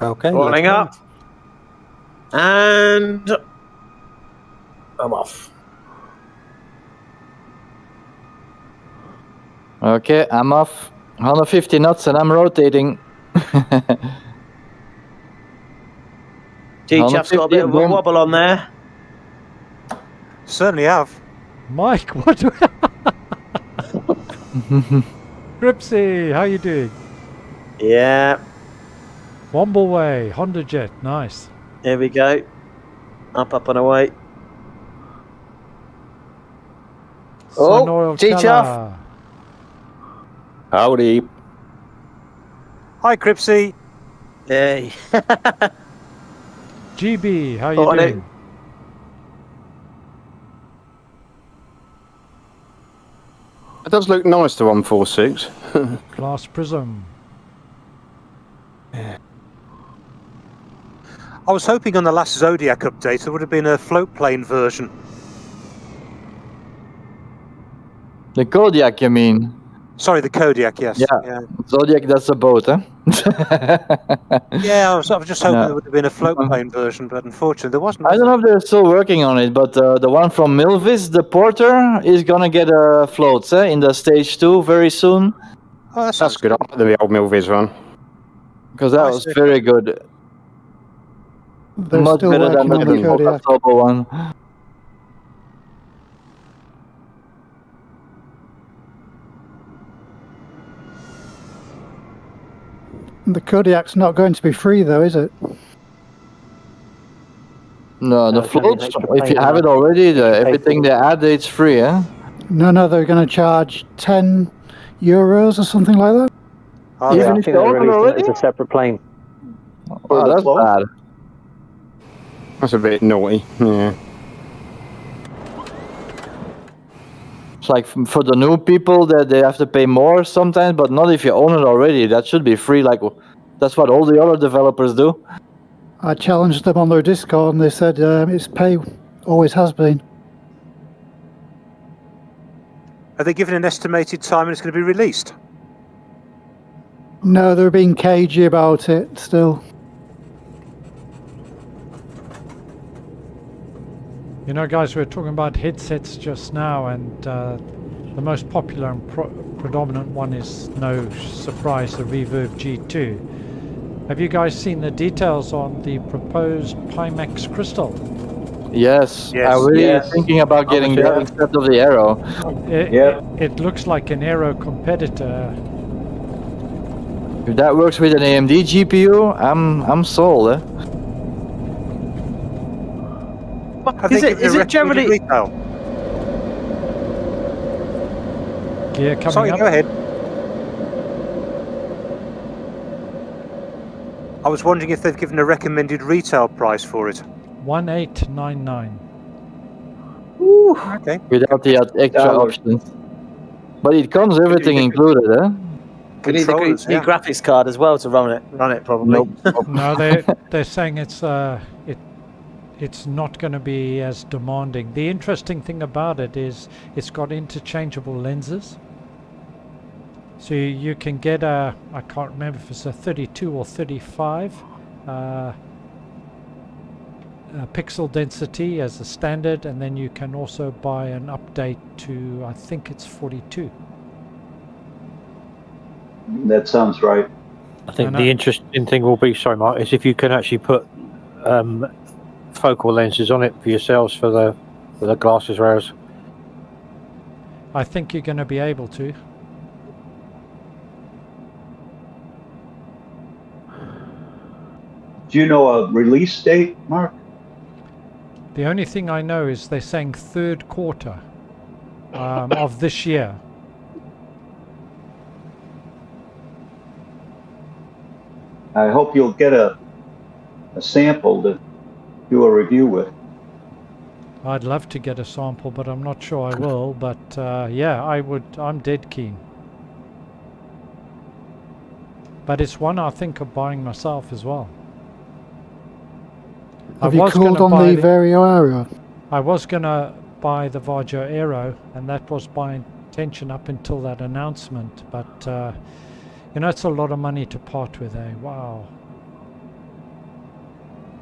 Okay. Rolling up. And I'm off. Okay, I'm off. 150 knots and I'm rotating. G-Chap's got a bit of a wobble on there. Certainly have. Mike, what? Gripsy, how you doing? Yeah. Wombleway, Honda Jet, nice. Here we go. Up and away. Oh, G-Chuff. Howdy. Hi, Cripsy. Hey. GB, how you doing? It does look nice, the 146. Glass Prism. I was hoping on the last Zodiac update there would have been a float plane version. The Kodiak, you mean? Sorry, the Kodiak, yes. Yeah. Zodiac, that's a boat, huh? Yeah, I was just hoping there would have been a float plane version, but unfortunately there wasn't. I don't know if they're still working on it, but the one from Milvis, the Porter, is gonna get a float in the stage 2 very soon. Oh, that's good. I like the old Milvis one. Because that was very good. They're Much still better than working on the Kodiak. October one. The Kodiak's not going to be free, though, is it? No, the it's gonna be an floats, extra if you plane, have it isn't it? already, You pay everything for they add, it's free, eh? No, they're going to charge €10 or something like that. Oh, Yeah, Even I if think you they're own it releasing it already? as a separate plane. Oh, that's bad. That's a bit naughty. Yeah. It's like for the new people that they have to pay more sometimes, but not if you own it already. That should be free. Like that's what all the other developers do. I challenged them on their Discord and they said it's pay, always has been. Are they given an estimated time when it's going to be released? No, they're being cagey about it still. You know, guys, we were talking about headsets just now, and the most popular and predominant one is, no surprise, the Reverb G2. Have you guys seen the details on the proposed Pimax Crystal? Yes, I'm really thinking about getting that instead of the Aero. It looks like an Aero competitor. If that works with an AMD GPU, I'm sold, eh? Is it generally retail? Gear coming Sorry, up. go ahead. I was wondering if they've given a recommended retail price for it. 1899. Okay. Without the extra options. But it comes everything included, eh? We need a new graphics card as well to run it probably. No, they're saying it's not going to be as demanding. The interesting thing about it is it's got interchangeable lenses. So you can get a, I can't remember if it's a 32 or 35 pixel density as a standard, and then you can also buy an update to, I think it's 42. That sounds right. I think the interesting thing will be, sorry Mark, is if you can actually put focal lenses on it for yourselves for the glasses rails. I think you're going to be able to. Do you know a release date, Mark? The only thing I know is they're saying third quarter of this year. I hope you'll get a sample to do a review with. I'd love to get a sample, but I'm not sure I will. But yeah, I would. I'm dead keen. But it's one I think of buying myself as well. Have you called on the Vario Aero? I was going to buy the Vario Aero, and that was my intention up until that announcement. But you know, it's a lot of money to part with, eh? Wow.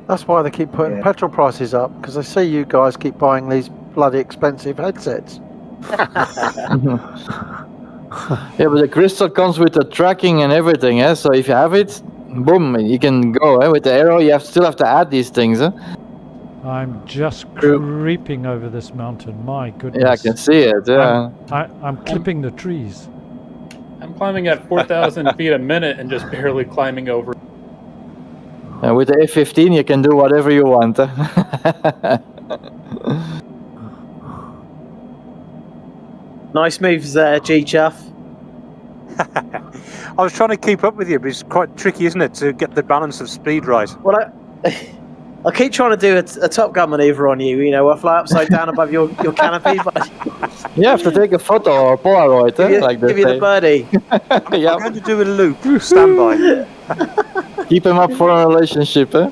That's why they keep putting petrol prices up, because I see you guys keep buying these bloody expensive headsets. Yeah, but the crystal comes with the tracking and everything, eh? So if you have it, boom, you can go, eh? With the Aero, you still have to add these things, eh? I'm just creeping over this mountain. My goodness. Yeah, I can see it. Yeah. I'm clipping the trees. I'm climbing at 4,000 feet a minute and just barely climbing over. And with the F-15, you can do whatever you want. Nice moves there, G-Chuff. I was trying to keep up with you, but it's quite tricky, isn't it, to get the balance of speed right? Well, I keep trying to do a Top Gun maneuver on you. You know, I fly upside down above your canopy. But you have to take a photo or a Polaroid, eh? Give you the birdie. I'm going to do a loop. Stand by. Keep him up for a relationship, eh?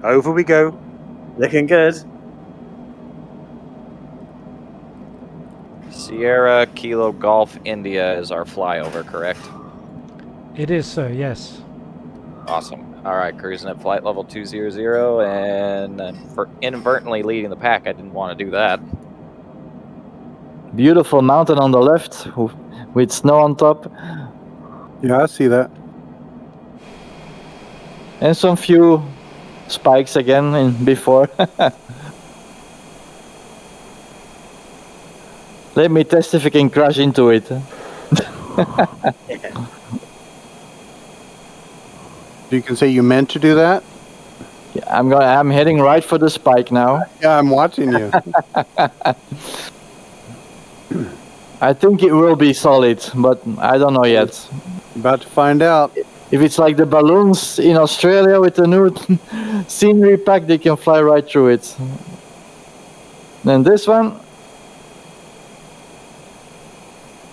Over we go. Looking good. Sierra Kilo Golf India is our flyover, correct? It is, sir, yes. Awesome. All right, cruising at flight level 200, and then for inadvertently leading the pack. I didn't want to do that. Beautiful mountain on the left with snow on top. Yeah, I see that. And some few spikes again in before. Let me test if I can crash into it. You can say you meant to do that? Yeah, I'm heading right for the spike now. Yeah, I'm watching you. I think it will be solid, but I don't know yet. About to find out. If it's like the balloons in Australia with the new scenery pack, they can fly right through it. Then this one.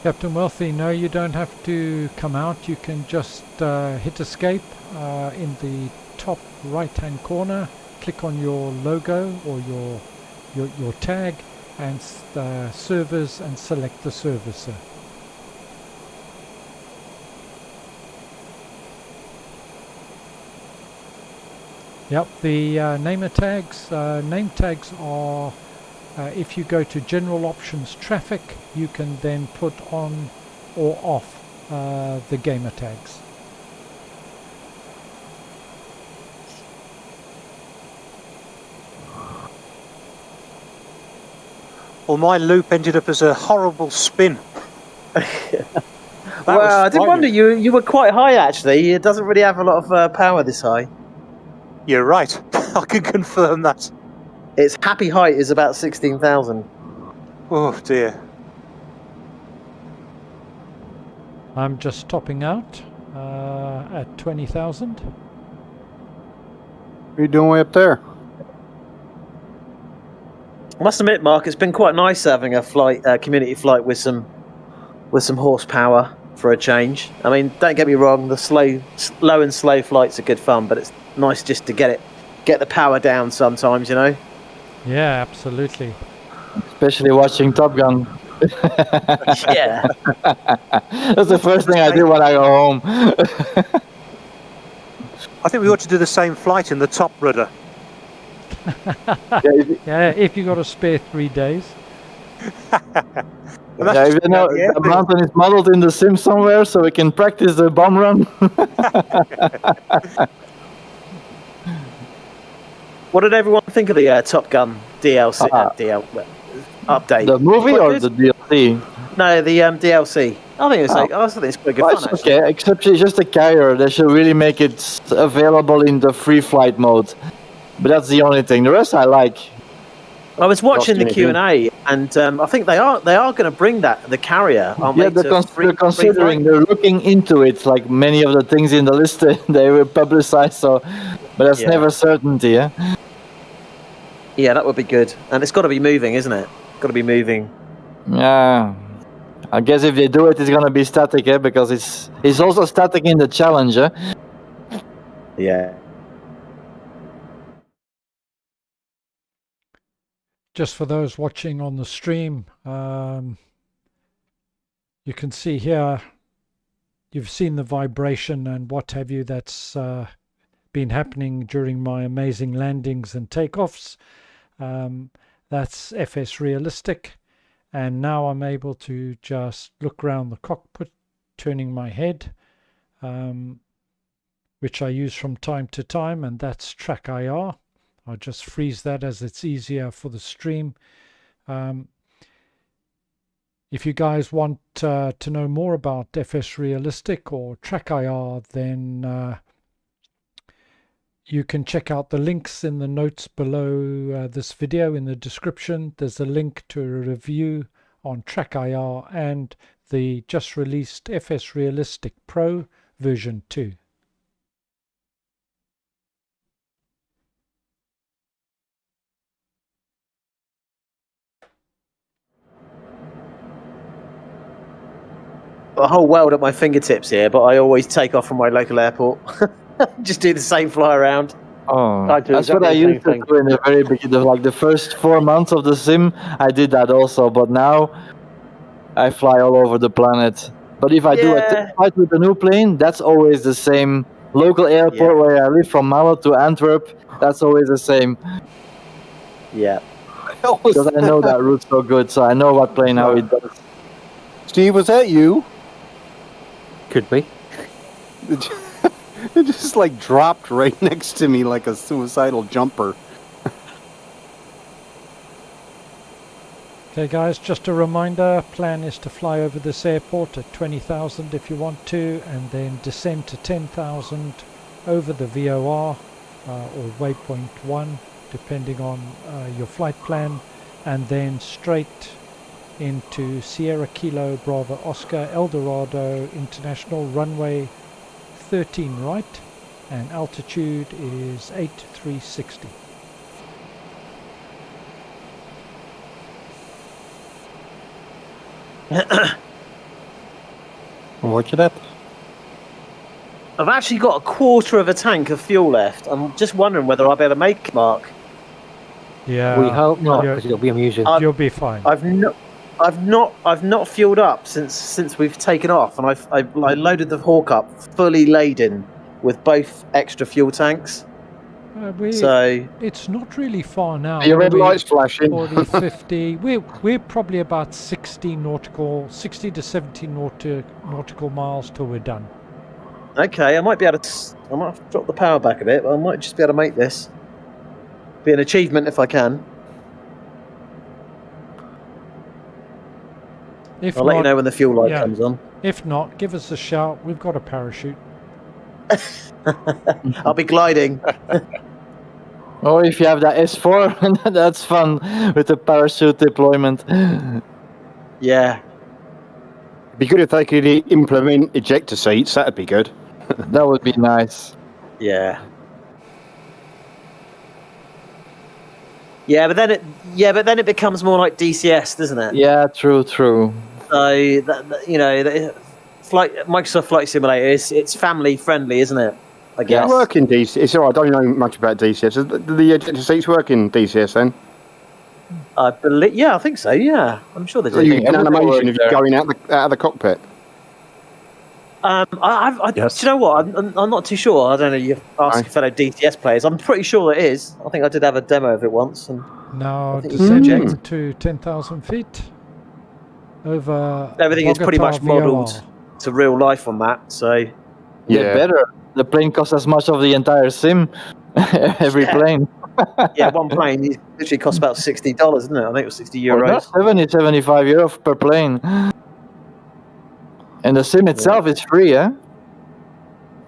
Captain Wealthy, no, you don't have to come out. You can just hit escape in the top right-hand corner. Click on your logo or your tag and servers and select the servicer. Yep, the name tags are, if you go to General Options Traffic, you can then put on or off the gamer tags. Well, my loop ended up as a horrible spin. Well, I did wonder, you were quite high actually. It doesn't really have a lot of power this high. You're right. I can confirm that. Its happy height is about 16,000. Oh dear. I'm just topping out at 20,000. What are you doing way up there? I must admit, Mark, it's been quite nice having a flight, community flight with some horsepower for a change. I mean, don't get me wrong, the low and slow flights are good fun, but it's nice just to get the power down sometimes, you know. Yeah, absolutely. Especially watching Top Gun. Yeah. That's the first thing I do when I go home. I think we ought to do the same flight in the top rudder. Yeah, if you got a spare 3 days. Yeah, if you know, the mountain is modeled in the sim somewhere, so we can practice the bomb run. What did everyone think of the Top Gun DLC update? The movie or the DLC? No, the DLC. I think it's like, I think it's quite good fun. It's okay, except it's just a carrier. They should really make it available in the free flight mode. But that's the only thing. The rest I like. I was watching the Q&A, and I think they are going to bring the carrier. Yeah, they're considering. They're looking into it. Like many of the things in the list, they will publicize. So, but that's never certainty. Yeah. Yeah, that would be good. And it's got to be moving, isn't it? Got to be moving. Yeah. I guess if they do it, it's going to be static, because it's also static in the challenge. Yeah. Just for those watching on the stream, you can see here, you've seen the vibration and what have you that's been happening during my amazing landings and takeoffs. That's FS Realistic. And now I'm able to just look around the cockpit, turning my head, which I use from time to time, and that's Track IR. I'll just freeze that as it's easier for the stream. If you guys want to know more about FS Realistic or Track IR, then you can check out the links in the notes below this video in the description. There's a link to a review on Track IR and the just released FS Realistic Pro version 2. A whole world at my fingertips here, but I always take off from my local airport. Just do the same fly around. Oh, that's what I used to do in the very beginning. Like the first 4 months of the sim, I did that also. But now I fly all over the planet. But if I do a test flight with a new plane, that's always the same local airport where I live, from Malmö to Antwerp. That's always the same. Yeah. Because I know that route so good, so I know what plane how it does. Steve, was that you? Could be. It just like dropped right next to me like a suicidal jumper. Okay guys, just a reminder, plan is to fly over this airport at 20,000 if you want to, and then descend to 10,000 over the VOR or waypoint 1, depending on your flight plan, and then straight into Sierra Kilo Bravo Oscar Eldorado International, runway 13 right, and altitude is 8360. Roger that. I've actually got a quarter of a tank of fuel left. I'm just wondering whether I'll be able to make it, Mark. Yeah, we hope not, because it'll be amusing. You'll be fine. I've not fueled up since we've taken off, and I loaded the Hawk up fully laden with both extra fuel tanks. So it's not really far now. Your red light's flashing. 40, 50. We're probably about 60 to 70 nautical miles till we're done. Okay, I might have to drop the power back a bit, but I might just be able to make this. Be an achievement if I can. I'll let you know when the fuel light comes on. If not, give us a shout. We've got a parachute. I'll be gliding. Or if you have that S4, that's fun with the parachute deployment. Yeah. Be good if they could implement ejector seats. That'd be good. That would be nice. Yeah. Yeah, but then it becomes more like DCS, doesn't it? Yeah, true. So Microsoft Flight Simulator it's family friendly, isn't it? I guess. Yeah, work in DCS. It's all right. I don't know much about DCS. Do the ejector seats work in DCS then? I believe. Yeah, I think so. Yeah, I'm sure they do. So you get an animation of you going out of the cockpit. Do you know what? I'm not too sure. I don't know. You ask fellow DTS players. I'm pretty sure it is. I think I did have a demo of it once. And now descending to 10,000 feet over. Everything is pretty much modelled to real life on that. So yeah, better. The plane costs as much of the entire sim. Every plane. Yeah, one plane literally costs about $60, isn't it? I think it was €60. 75 euros per plane. And the sim itself is free, eh?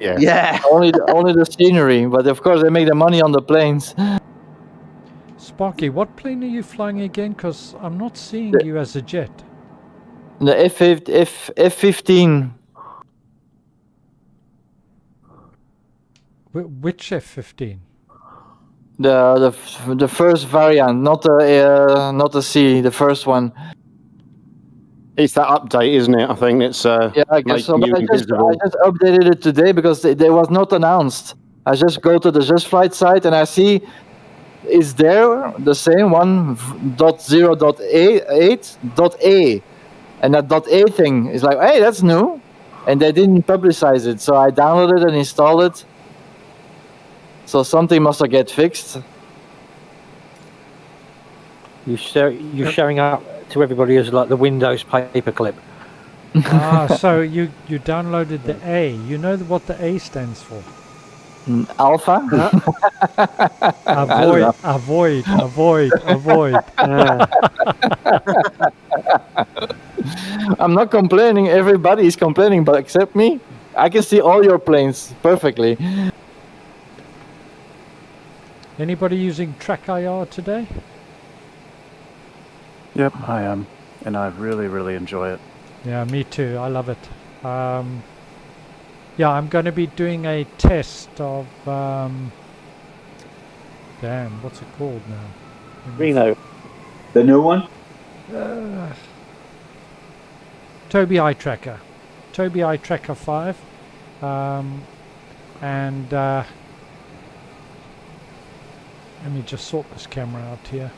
Yeah. Only the scenery, but of course they make the money on the planes. Sparky, what plane are you flying again? Because I'm not seeing you as a jet. The F-15. Which F-15? The first variant, not the C, the first one. It's that update, isn't it? I think it's yeah, I guess so. But I just updated it today because it was not announced. I just go to the Just Flight site and I see it's there the same 1.0.8.A, and that .A thing is like, hey, that's new, and they didn't publicize it. So I downloaded it and installed it. So something must have get fixed. You're showing up to everybody as like the Windows paperclip. So you downloaded the A. You know what the A stands for? Alpha? Avoid. I'm not complaining. Everybody is complaining, but except me. I can see all your planes perfectly. Anybody using Track IR today? Yep, I am, and I really enjoy it. Yeah, me too. I love it. Yeah, I'm going to be doing a test of damn, what's it called now? Reno. The new one? Tobii Eye Tracker. Tobii Eye Tracker 5. And let me just sort this camera out here.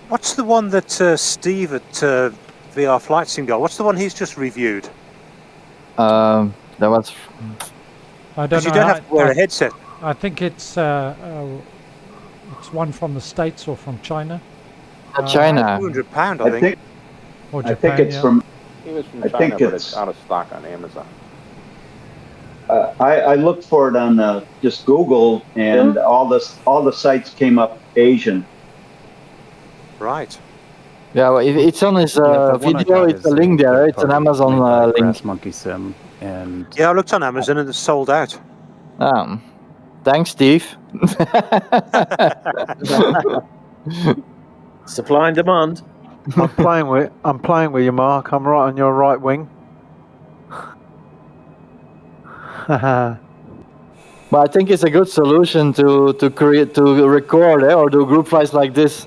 What's the one that Steve at VR Flight Sim got? What's the one he's just reviewed? That was. I don't know. You don't have to wear a headset. I think it's one from the States or from China. China. £200, I think. Or Japan, I think it's from. It was from I China, think but it's it's out of stock on Amazon. I looked for it on just Google, and all the sites came up Asian. Right. Yeah, well, it's on his video. It's a link there. It's an Amazon link. Monkey Sim, and yeah, I looked on Amazon and it's sold out. Thanks, Steve. Supply and demand. I'm playing with you, Mark. I'm right on your right wing. But I think it's a good solution to record or do group flights like this.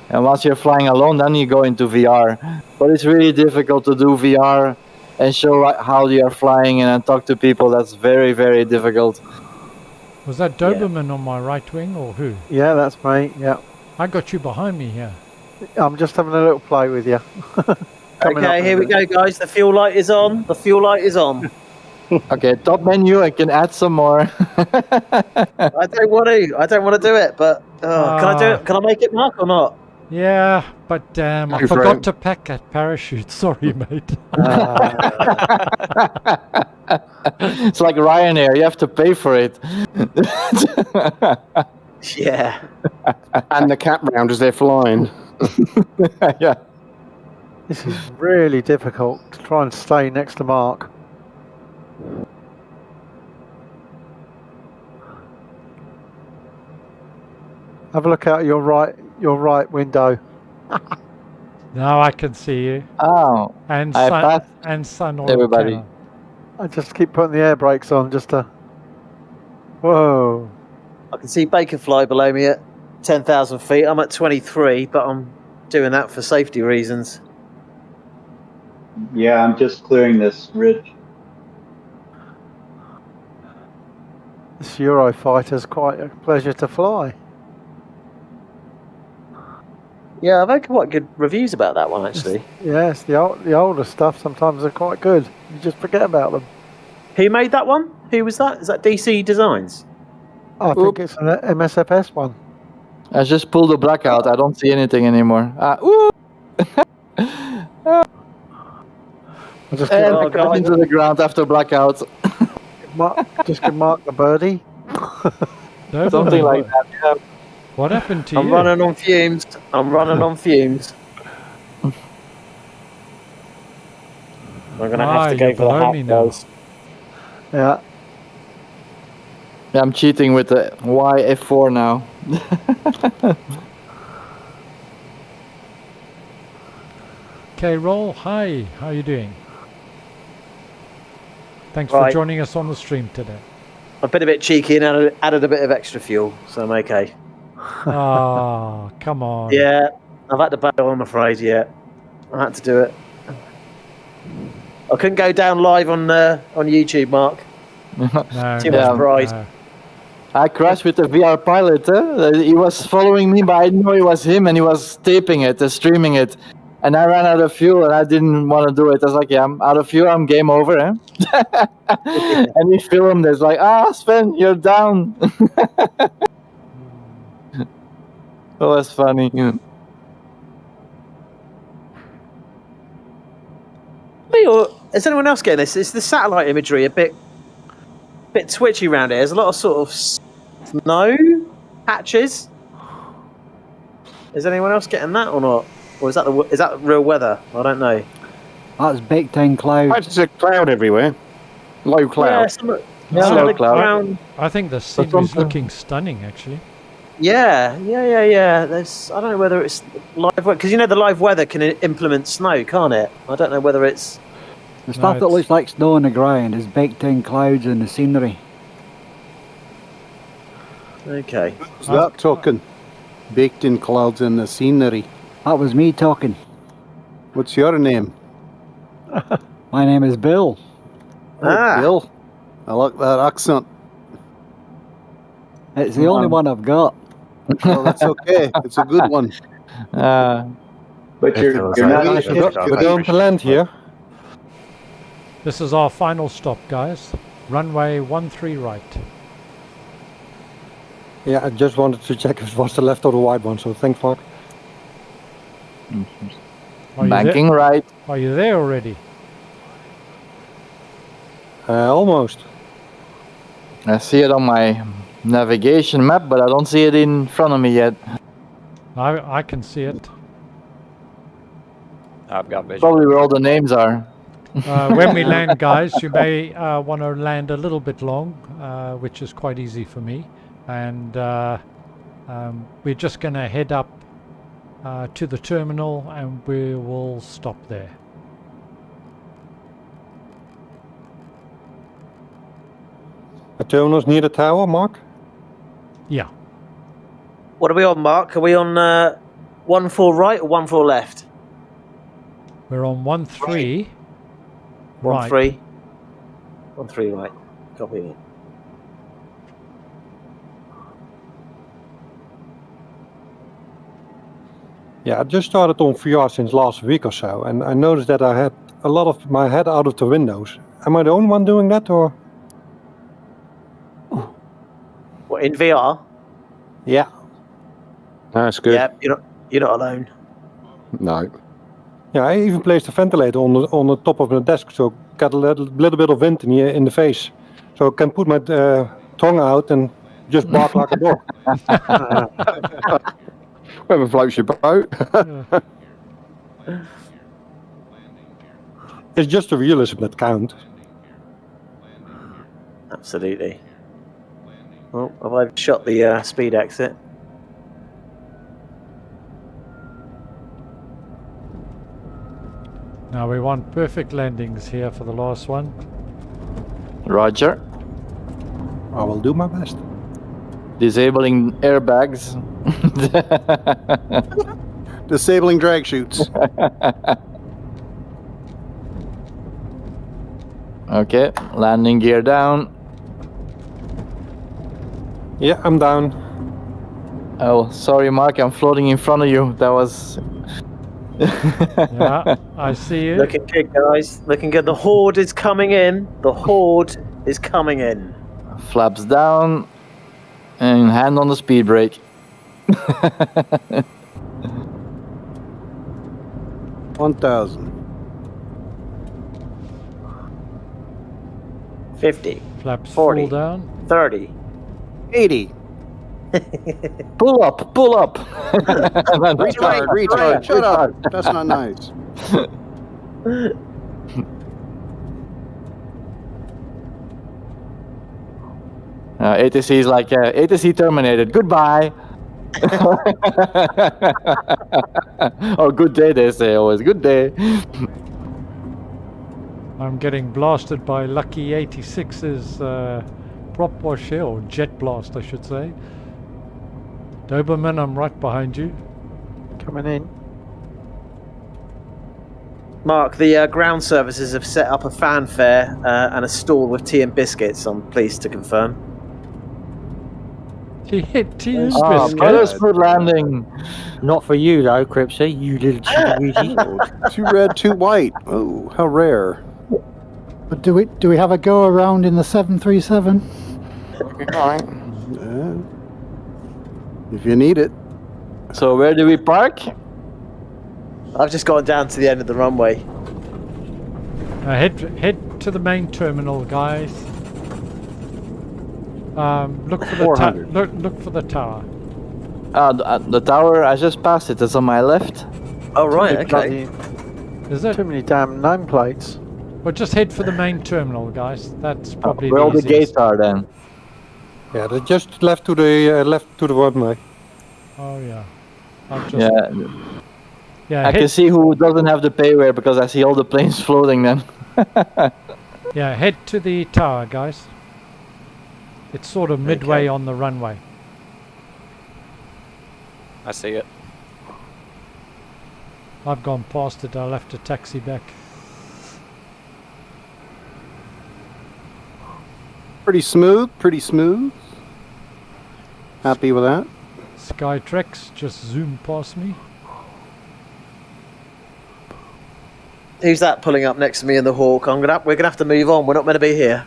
And once you're flying alone, then you go into VR. But it's really difficult to do VR and show how you are flying and then talk to people. That's very, very difficult. Was that Doberman on my right wing or who? Yeah, that's me. Yeah. I got you behind me here. I'm just having a little play with you. Okay, here we go, guys. The fuel light is on. The fuel light is on. Okay, top menu. I can add some more. I don't want to do it, but can I do it? Can I make it, Mark, or not? Yeah, but damn, I forgot to pack that parachute. Sorry, mate. It's like Ryanair. You have to pay for it. Yeah. And the cap round as they're flying. Yeah. This is really difficult to try and stay next to Mark. Have a look out your right window. Now I can see you. Oh. And I sun, passed and sun oil everybody. cannon. I just keep putting the air brakes on just to... Whoa. I can see Baker fly below me at 10,000 feet. I'm at 23, but I'm doing that for safety reasons. Yeah, I'm just clearing this ridge. This Eurofighter's quite a pleasure to fly. Yeah, I've had quite good reviews about that one, actually. Yes, the older stuff sometimes are quite good. You just forget about them. Who made that one? Who was that? Is that DC Designs? I think it's an MSFS one. I just pulled the blackout. I don't see anything anymore. I just and got into the ground after blackout. Just give Mark the birdie. Something like that. Yeah. What happened to I'm you? running on fumes. I'm running on fumes. I'm going to have to go for the hat, guys. Yeah. Yeah, I'm cheating with the YF4 now. Okay, Roll. Hi. How are you doing? Thanks for joining us on the stream today. I've been a bit cheeky and added a bit of extra fuel, so I'm okay. Ah, come on. Yeah, I've had to bail, I'm afraid, yeah. I had to do it. I couldn't go down live on YouTube, Mark. No, Too much pride. no. I crashed with the VR pilot. He was following me, but I didn't know it was him, and he was taping it, streaming it. And I ran out of fuel, and I didn't want to do it. I was like, yeah, I'm out of fuel, I'm game over. And he filmed it. It's like, Sven, you're down. That was funny. Is anyone else getting this? Is the satellite imagery a bit twitchy around here? There's a lot of sort of snow patches. Is anyone else getting that or not? Or is that real weather? I don't know. That's baked in cloud. There's a cloud everywhere. Low cloud. Yeah, cloud. I think the scenery's looking stunning, actually. Yeah. There's, I don't know whether it's live weather, because you know the live weather can implement snow, can't it? I don't know whether it's... The stuff that looks like snow on the ground is baked in clouds in the scenery. Okay. Who's that talking? Baked in clouds in the scenery. That was me talking. What's your name? My name is Bill. Oh, Bill. I like that accent. It's the only one I've got. Well, that's okay. It's a good one. But you're not... We're going to land here. This is our final stop, guys. Runway 13 right. Yeah, I just wanted to check if it was the left or the right one, so thanks, Mark. Banking right. Are you there already? Almost. I see it on my navigation map, but I don't see it in front of me yet. I can see it. I've got vision. Probably where all the names are. When we land, guys, you may want to land a little bit long, which is quite easy for me. And we're just going to head up to the terminal and we will stop there. The terminal's near the tower, Mark? Yeah. What are we on, Mark? Are we on 1-4 right or 1-4 left? We're on 1-3. 1-3. 1-3 right. Copy it. Yeah, I just started on VR since last week or so, and I noticed that I had a lot of my head out of the windows. Am I the only one doing that, or? What, in VR? Yeah. That's good. Yeah, you're not alone. No. Yeah, I even placed a ventilator on the top of the desk, so got a little bit of wind in the face, so I can put my tongue out and just bark like a dog. Whoever floats your boat. It's just the realism that counts. Absolutely. Well, have I shot the speed exit? Now we want perfect landings here for the last one. Roger. I will do my best. Disabling airbags. Disabling drag chutes. Okay, landing gear down. Yeah, I'm down. Oh, sorry, Mark, I'm floating in front of you. That was... Yeah, I see you. Looking good, guys. Looking good. The horde is coming in. The horde is coming in. Flaps down. And hand on the speed brake. 1,000. 50. Flaps 40. fall down. 30. 80. Pull up, pull up. Retard. Shut up. That's not nice. ATC is like, ATC terminated. Goodbye. Oh, good day, they say always. Good day. I'm getting blasted by Lucky 86's prop wash here, or jet blast, I should say. Doberman, I'm right behind you. Coming in. Mark, the ground services have set up a fanfare and a stall with tea and biscuits. I'm pleased to confirm. Tea and biscuits. Colors for landing. Not for you though, Cripsy. You little cheeky. Too red, too white. Oh, how rare. But do we have a go around in the 737? Alright. If you need it. So where do we park? I've just gone down to the end of the runway. Head to the main terminal, guys. Look for the look for the tower. The tower, I just passed it. It's on my left. Oh right, okay. Is it? Too many damn nameplates. Well, just head for the main terminal, guys. That's probably where all the easiest. gates are then. Yeah, they just left to the runway. Oh yeah. Yeah, I can see who doesn't have the payware because I see all the planes floating then. Yeah, head to the tower, guys. It's sort of midway on the runway. I see it. I've gone past it. I'll have to taxi back. Pretty smooth, pretty smooth. Happy with that. Skytrex just zoomed past me. Who's that pulling up next to me in the Hawk? We're gonna have to move on. We're not meant to be here.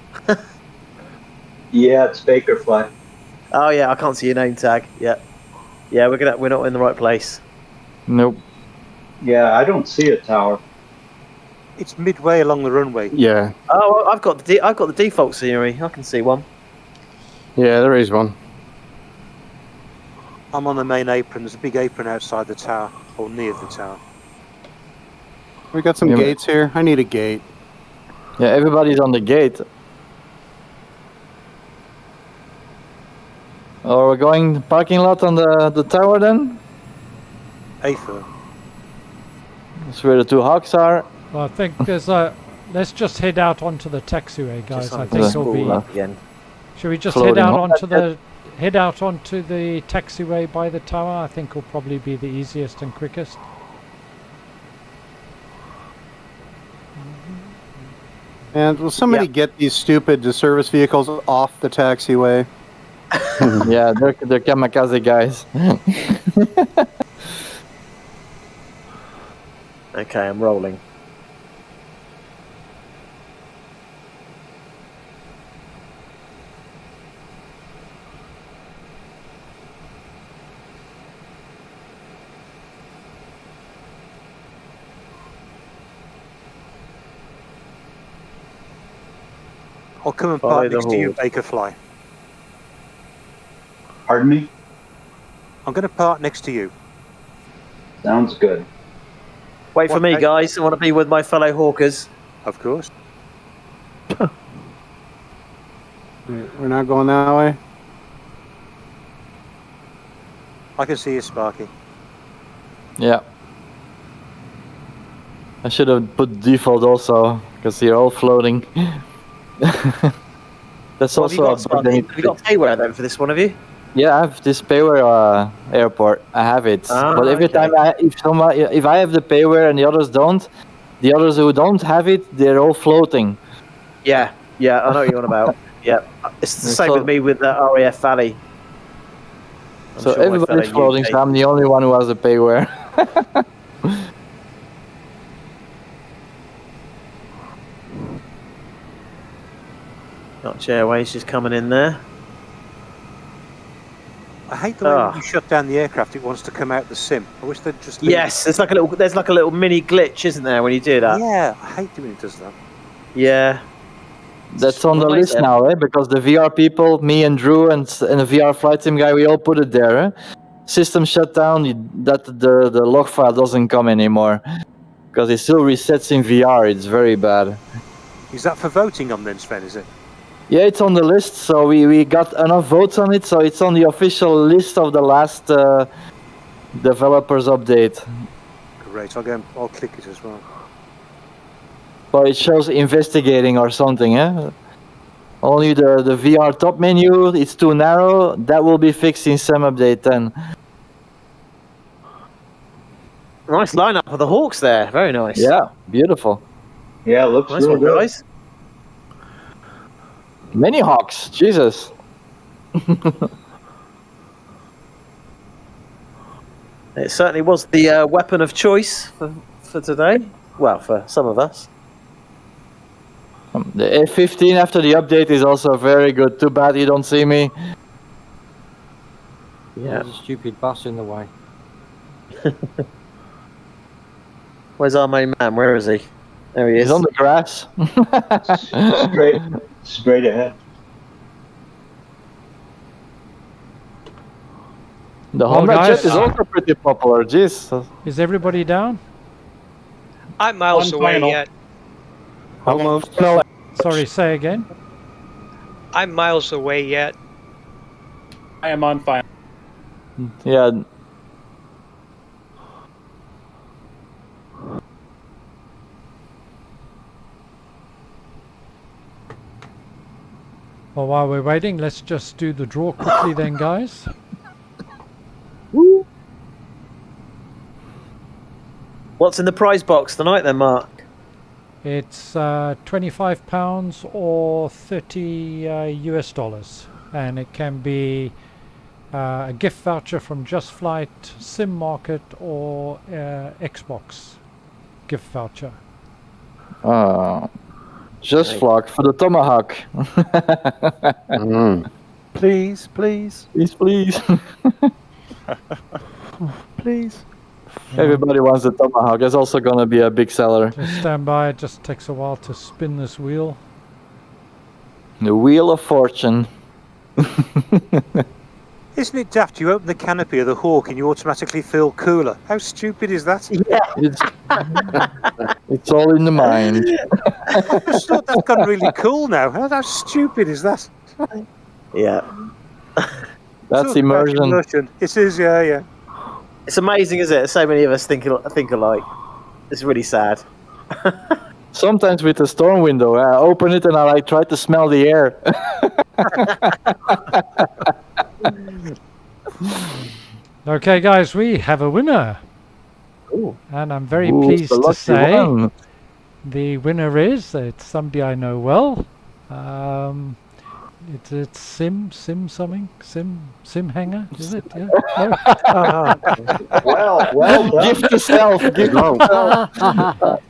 Yeah, it's Bakerfly. Oh yeah, I can't see your name tag. Yeah, we're not in the right place. Nope. Yeah, I don't see a tower. It's midway along the runway. Yeah. Oh, I've got the default scenery. I can see one. Yeah, there is one. I'm on the main apron. There's a big apron outside the tower, or near the tower. We got some gates here. I need a gate. Yeah, everybody's on the gate. Or we're going parking lot on the tower then? A4. That's where the two hawks are. Well, I think there's a... Let's just head out onto the taxiway, guys. I think it'll be... Again. Should we just Floating head out on. onto the... Head out onto the taxiway by the tower? I think will probably be the easiest and quickest. And will somebody get these stupid service vehicles off the taxiway? Yeah, they're kamikaze guys. Okay, I'm rolling. I'll come and Follow park the next to you, horde. Bakerfly. Pardon me? I'm going to park next to you. Sounds good. Wait for me, Okay. guys. I want to be with my fellow hawkers. Of course. We're not going that way? I can see you, Sparky. Yeah. I should have put default also, because they're all floating. That's What have also you got, a Sparky? Have you got payware then for this one, have you? Yeah, I have this payware airport. I have it, but every time if I have the payware and the others don't, the others who don't have it, they're all floating. Yeah, I know what you're on about. Yeah, it's the same with me with the RAF Valley. I'm So sure my everybody's fellow floating, UK so I'm the only one who has the payware. Dutch Airways just coming in there. I hate the way when you shut down the aircraft, it wants to come out the sim. I wish they'd just leave Yes, there's like a little mini glitch, isn't there, when you do that? Yeah, I hate it when it does that. Yeah. That's on the list now, because the VR people, me and Drew and the VR flight sim guy, we all put it there. System shut down, that the log file doesn't come anymore, because it still resets in VR. It's very bad. Is that for voting on then, Sven, is it? Yeah, it's on the list, so we got enough votes on it, so it's on the official list of the last developers update. Great, I'll click it as well. But it shows investigating or something, eh? Only the VR top menu, it's too narrow. That will be fixed in some update 10. Nice lineup of the Hawks there. Very nice. Yeah, beautiful. Yeah, it looks Nice real one, good. guys. Many hawks, Jesus. It certainly was the weapon of choice for today. Well, for some of us. The F-15 after the update is also very good. Too bad you don't see me. Yeah. There's a stupid bus in the way. Where's our main man? Where is he? There he is. He's on the grass. Straight ahead. The Well, Honda guys, Jet is also pretty popular. Jeez. Is everybody down? I'm miles One away final. yet. Almost. No. Sorry, say again. I'm miles away yet. I am on fire. Yeah. Well, while we're waiting, let's just do the draw quickly then, guys. What's in the prize box tonight then, Mark? It's £25 or 30 US dollars, and it can be a gift voucher from Just Flight, Sim Market, or Xbox gift voucher. Just flock for the Tomahawk. Please, please. Please. Please. Everybody wants the Tomahawk. That's also going to be a big seller. Just stand by, it just takes a while to spin this wheel. The Wheel of Fortune. Isn't it daft? You open the canopy of the Hawk and you automatically feel cooler. How stupid is that? It's all in the mind. I just thought that's gone really cool now. How stupid is that? Yeah. That's immersion. It is, yeah. It's amazing, isn't it? So many of us think alike. It's really sad. Sometimes with the storm window, I open it and I try to smell the air. Okay, guys, we have a winner. Ooh. And I'm very pleased to say the winner is, it's somebody I know well. It's SimHanger, is it? Yeah. Well done. Gift to self.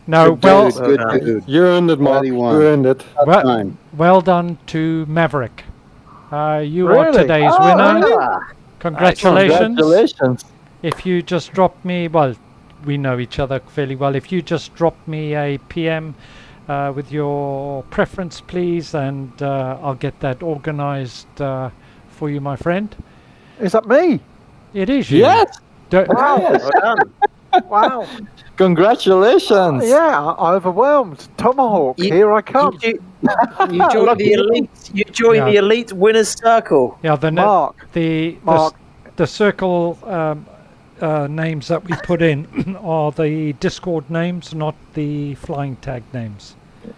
No, Good. You earned it, Mark. You earned it. Well done to Maverick. You are Really? today's winner. Yeah. Congratulations. Congratulations. If you just drop me, well, we know each other fairly well. If you just drop me a PM with your preference, please, and I'll get that organized for you, my friend. Is that me? It is you. Yes. Wow. Well done. Wow. Congratulations. Yeah, overwhelmed. Tomahawk, here I come. You joined the elite. You joined the elite winners circle. Yeah, the circle names that we put in are the Discord names, not the flying tag names.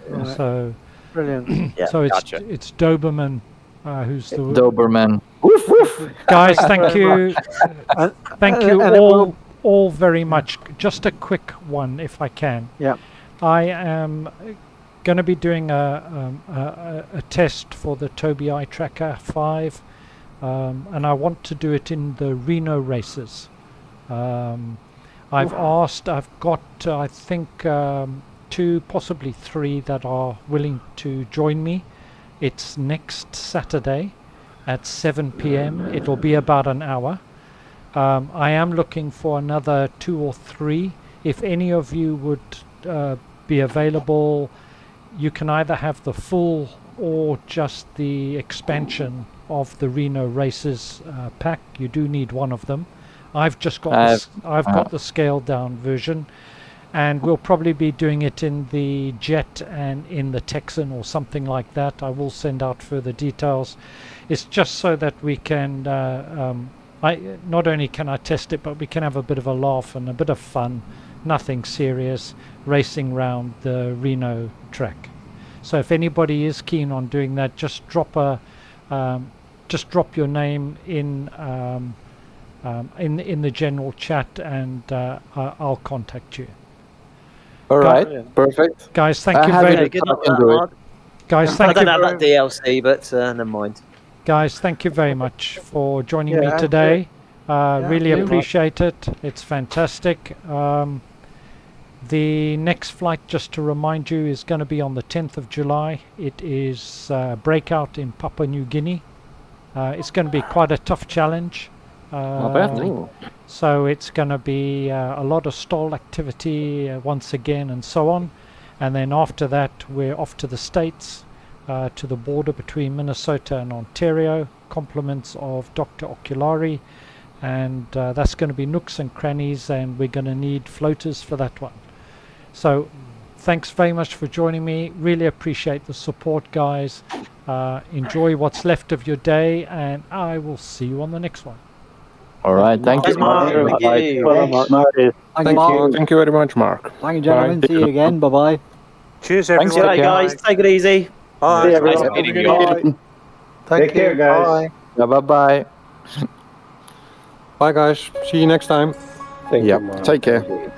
Right. So Brilliant. so it's Doberman who's the Doberman. Woof, woof. Guys, thank you. Thank you all very much. Just a quick one, if I can. Yeah. I am going to be doing a test for the Tobii Eye Tracker 5, and I want to do it in the Reno races. I've got I think 2, possibly 3 that are willing to join me. It's next Saturday at 7 p.m. It'll be about an hour. I am looking for another 2 or 3. If any of you would be available, you can either have the full or just the expansion of the Reno races pack. You do need one of them. I've just got got the scaled down version, and we'll probably be doing it in the Jet and in the Texan or something like that. I will send out further details. It's just so that we can not only can I test it, but we can have a bit of a laugh and a bit of fun, nothing serious, racing round the Reno track. So if anybody is keen on doing that, just drop your name in the general chat, and I'll contact you. All right, perfect. Guys, thank you very much. Guys, thank you. I don't have that DLC, but never mind. Guys, thank you very much for joining me today. Really appreciate it. It's fantastic. The next flight, just to remind you, is going to be on the 10th of July. It is Breakout in Papua New Guinea. It's going to be quite a tough challenge. So it's going to be a lot of stall activity once again and so on. And then after that, we're off to the States, to the border between Minnesota and Ontario, compliments of Dr. Oculari. And that's going to be nooks and crannies, and we're going to need floaters for that one. So thanks very much for joining me. Really appreciate the support, guys. Enjoy what's left of your day, and I will see you on the next one. All right, thank you. Thank you very much, Mark. Thank you, gentlemen. See you again. Bye-bye. Cheers, everyone. Thanks, guys. Take it easy. Bye. Nice meeting you all. Take care, guys. Bye-bye. Bye, guys. See you next time. Take care.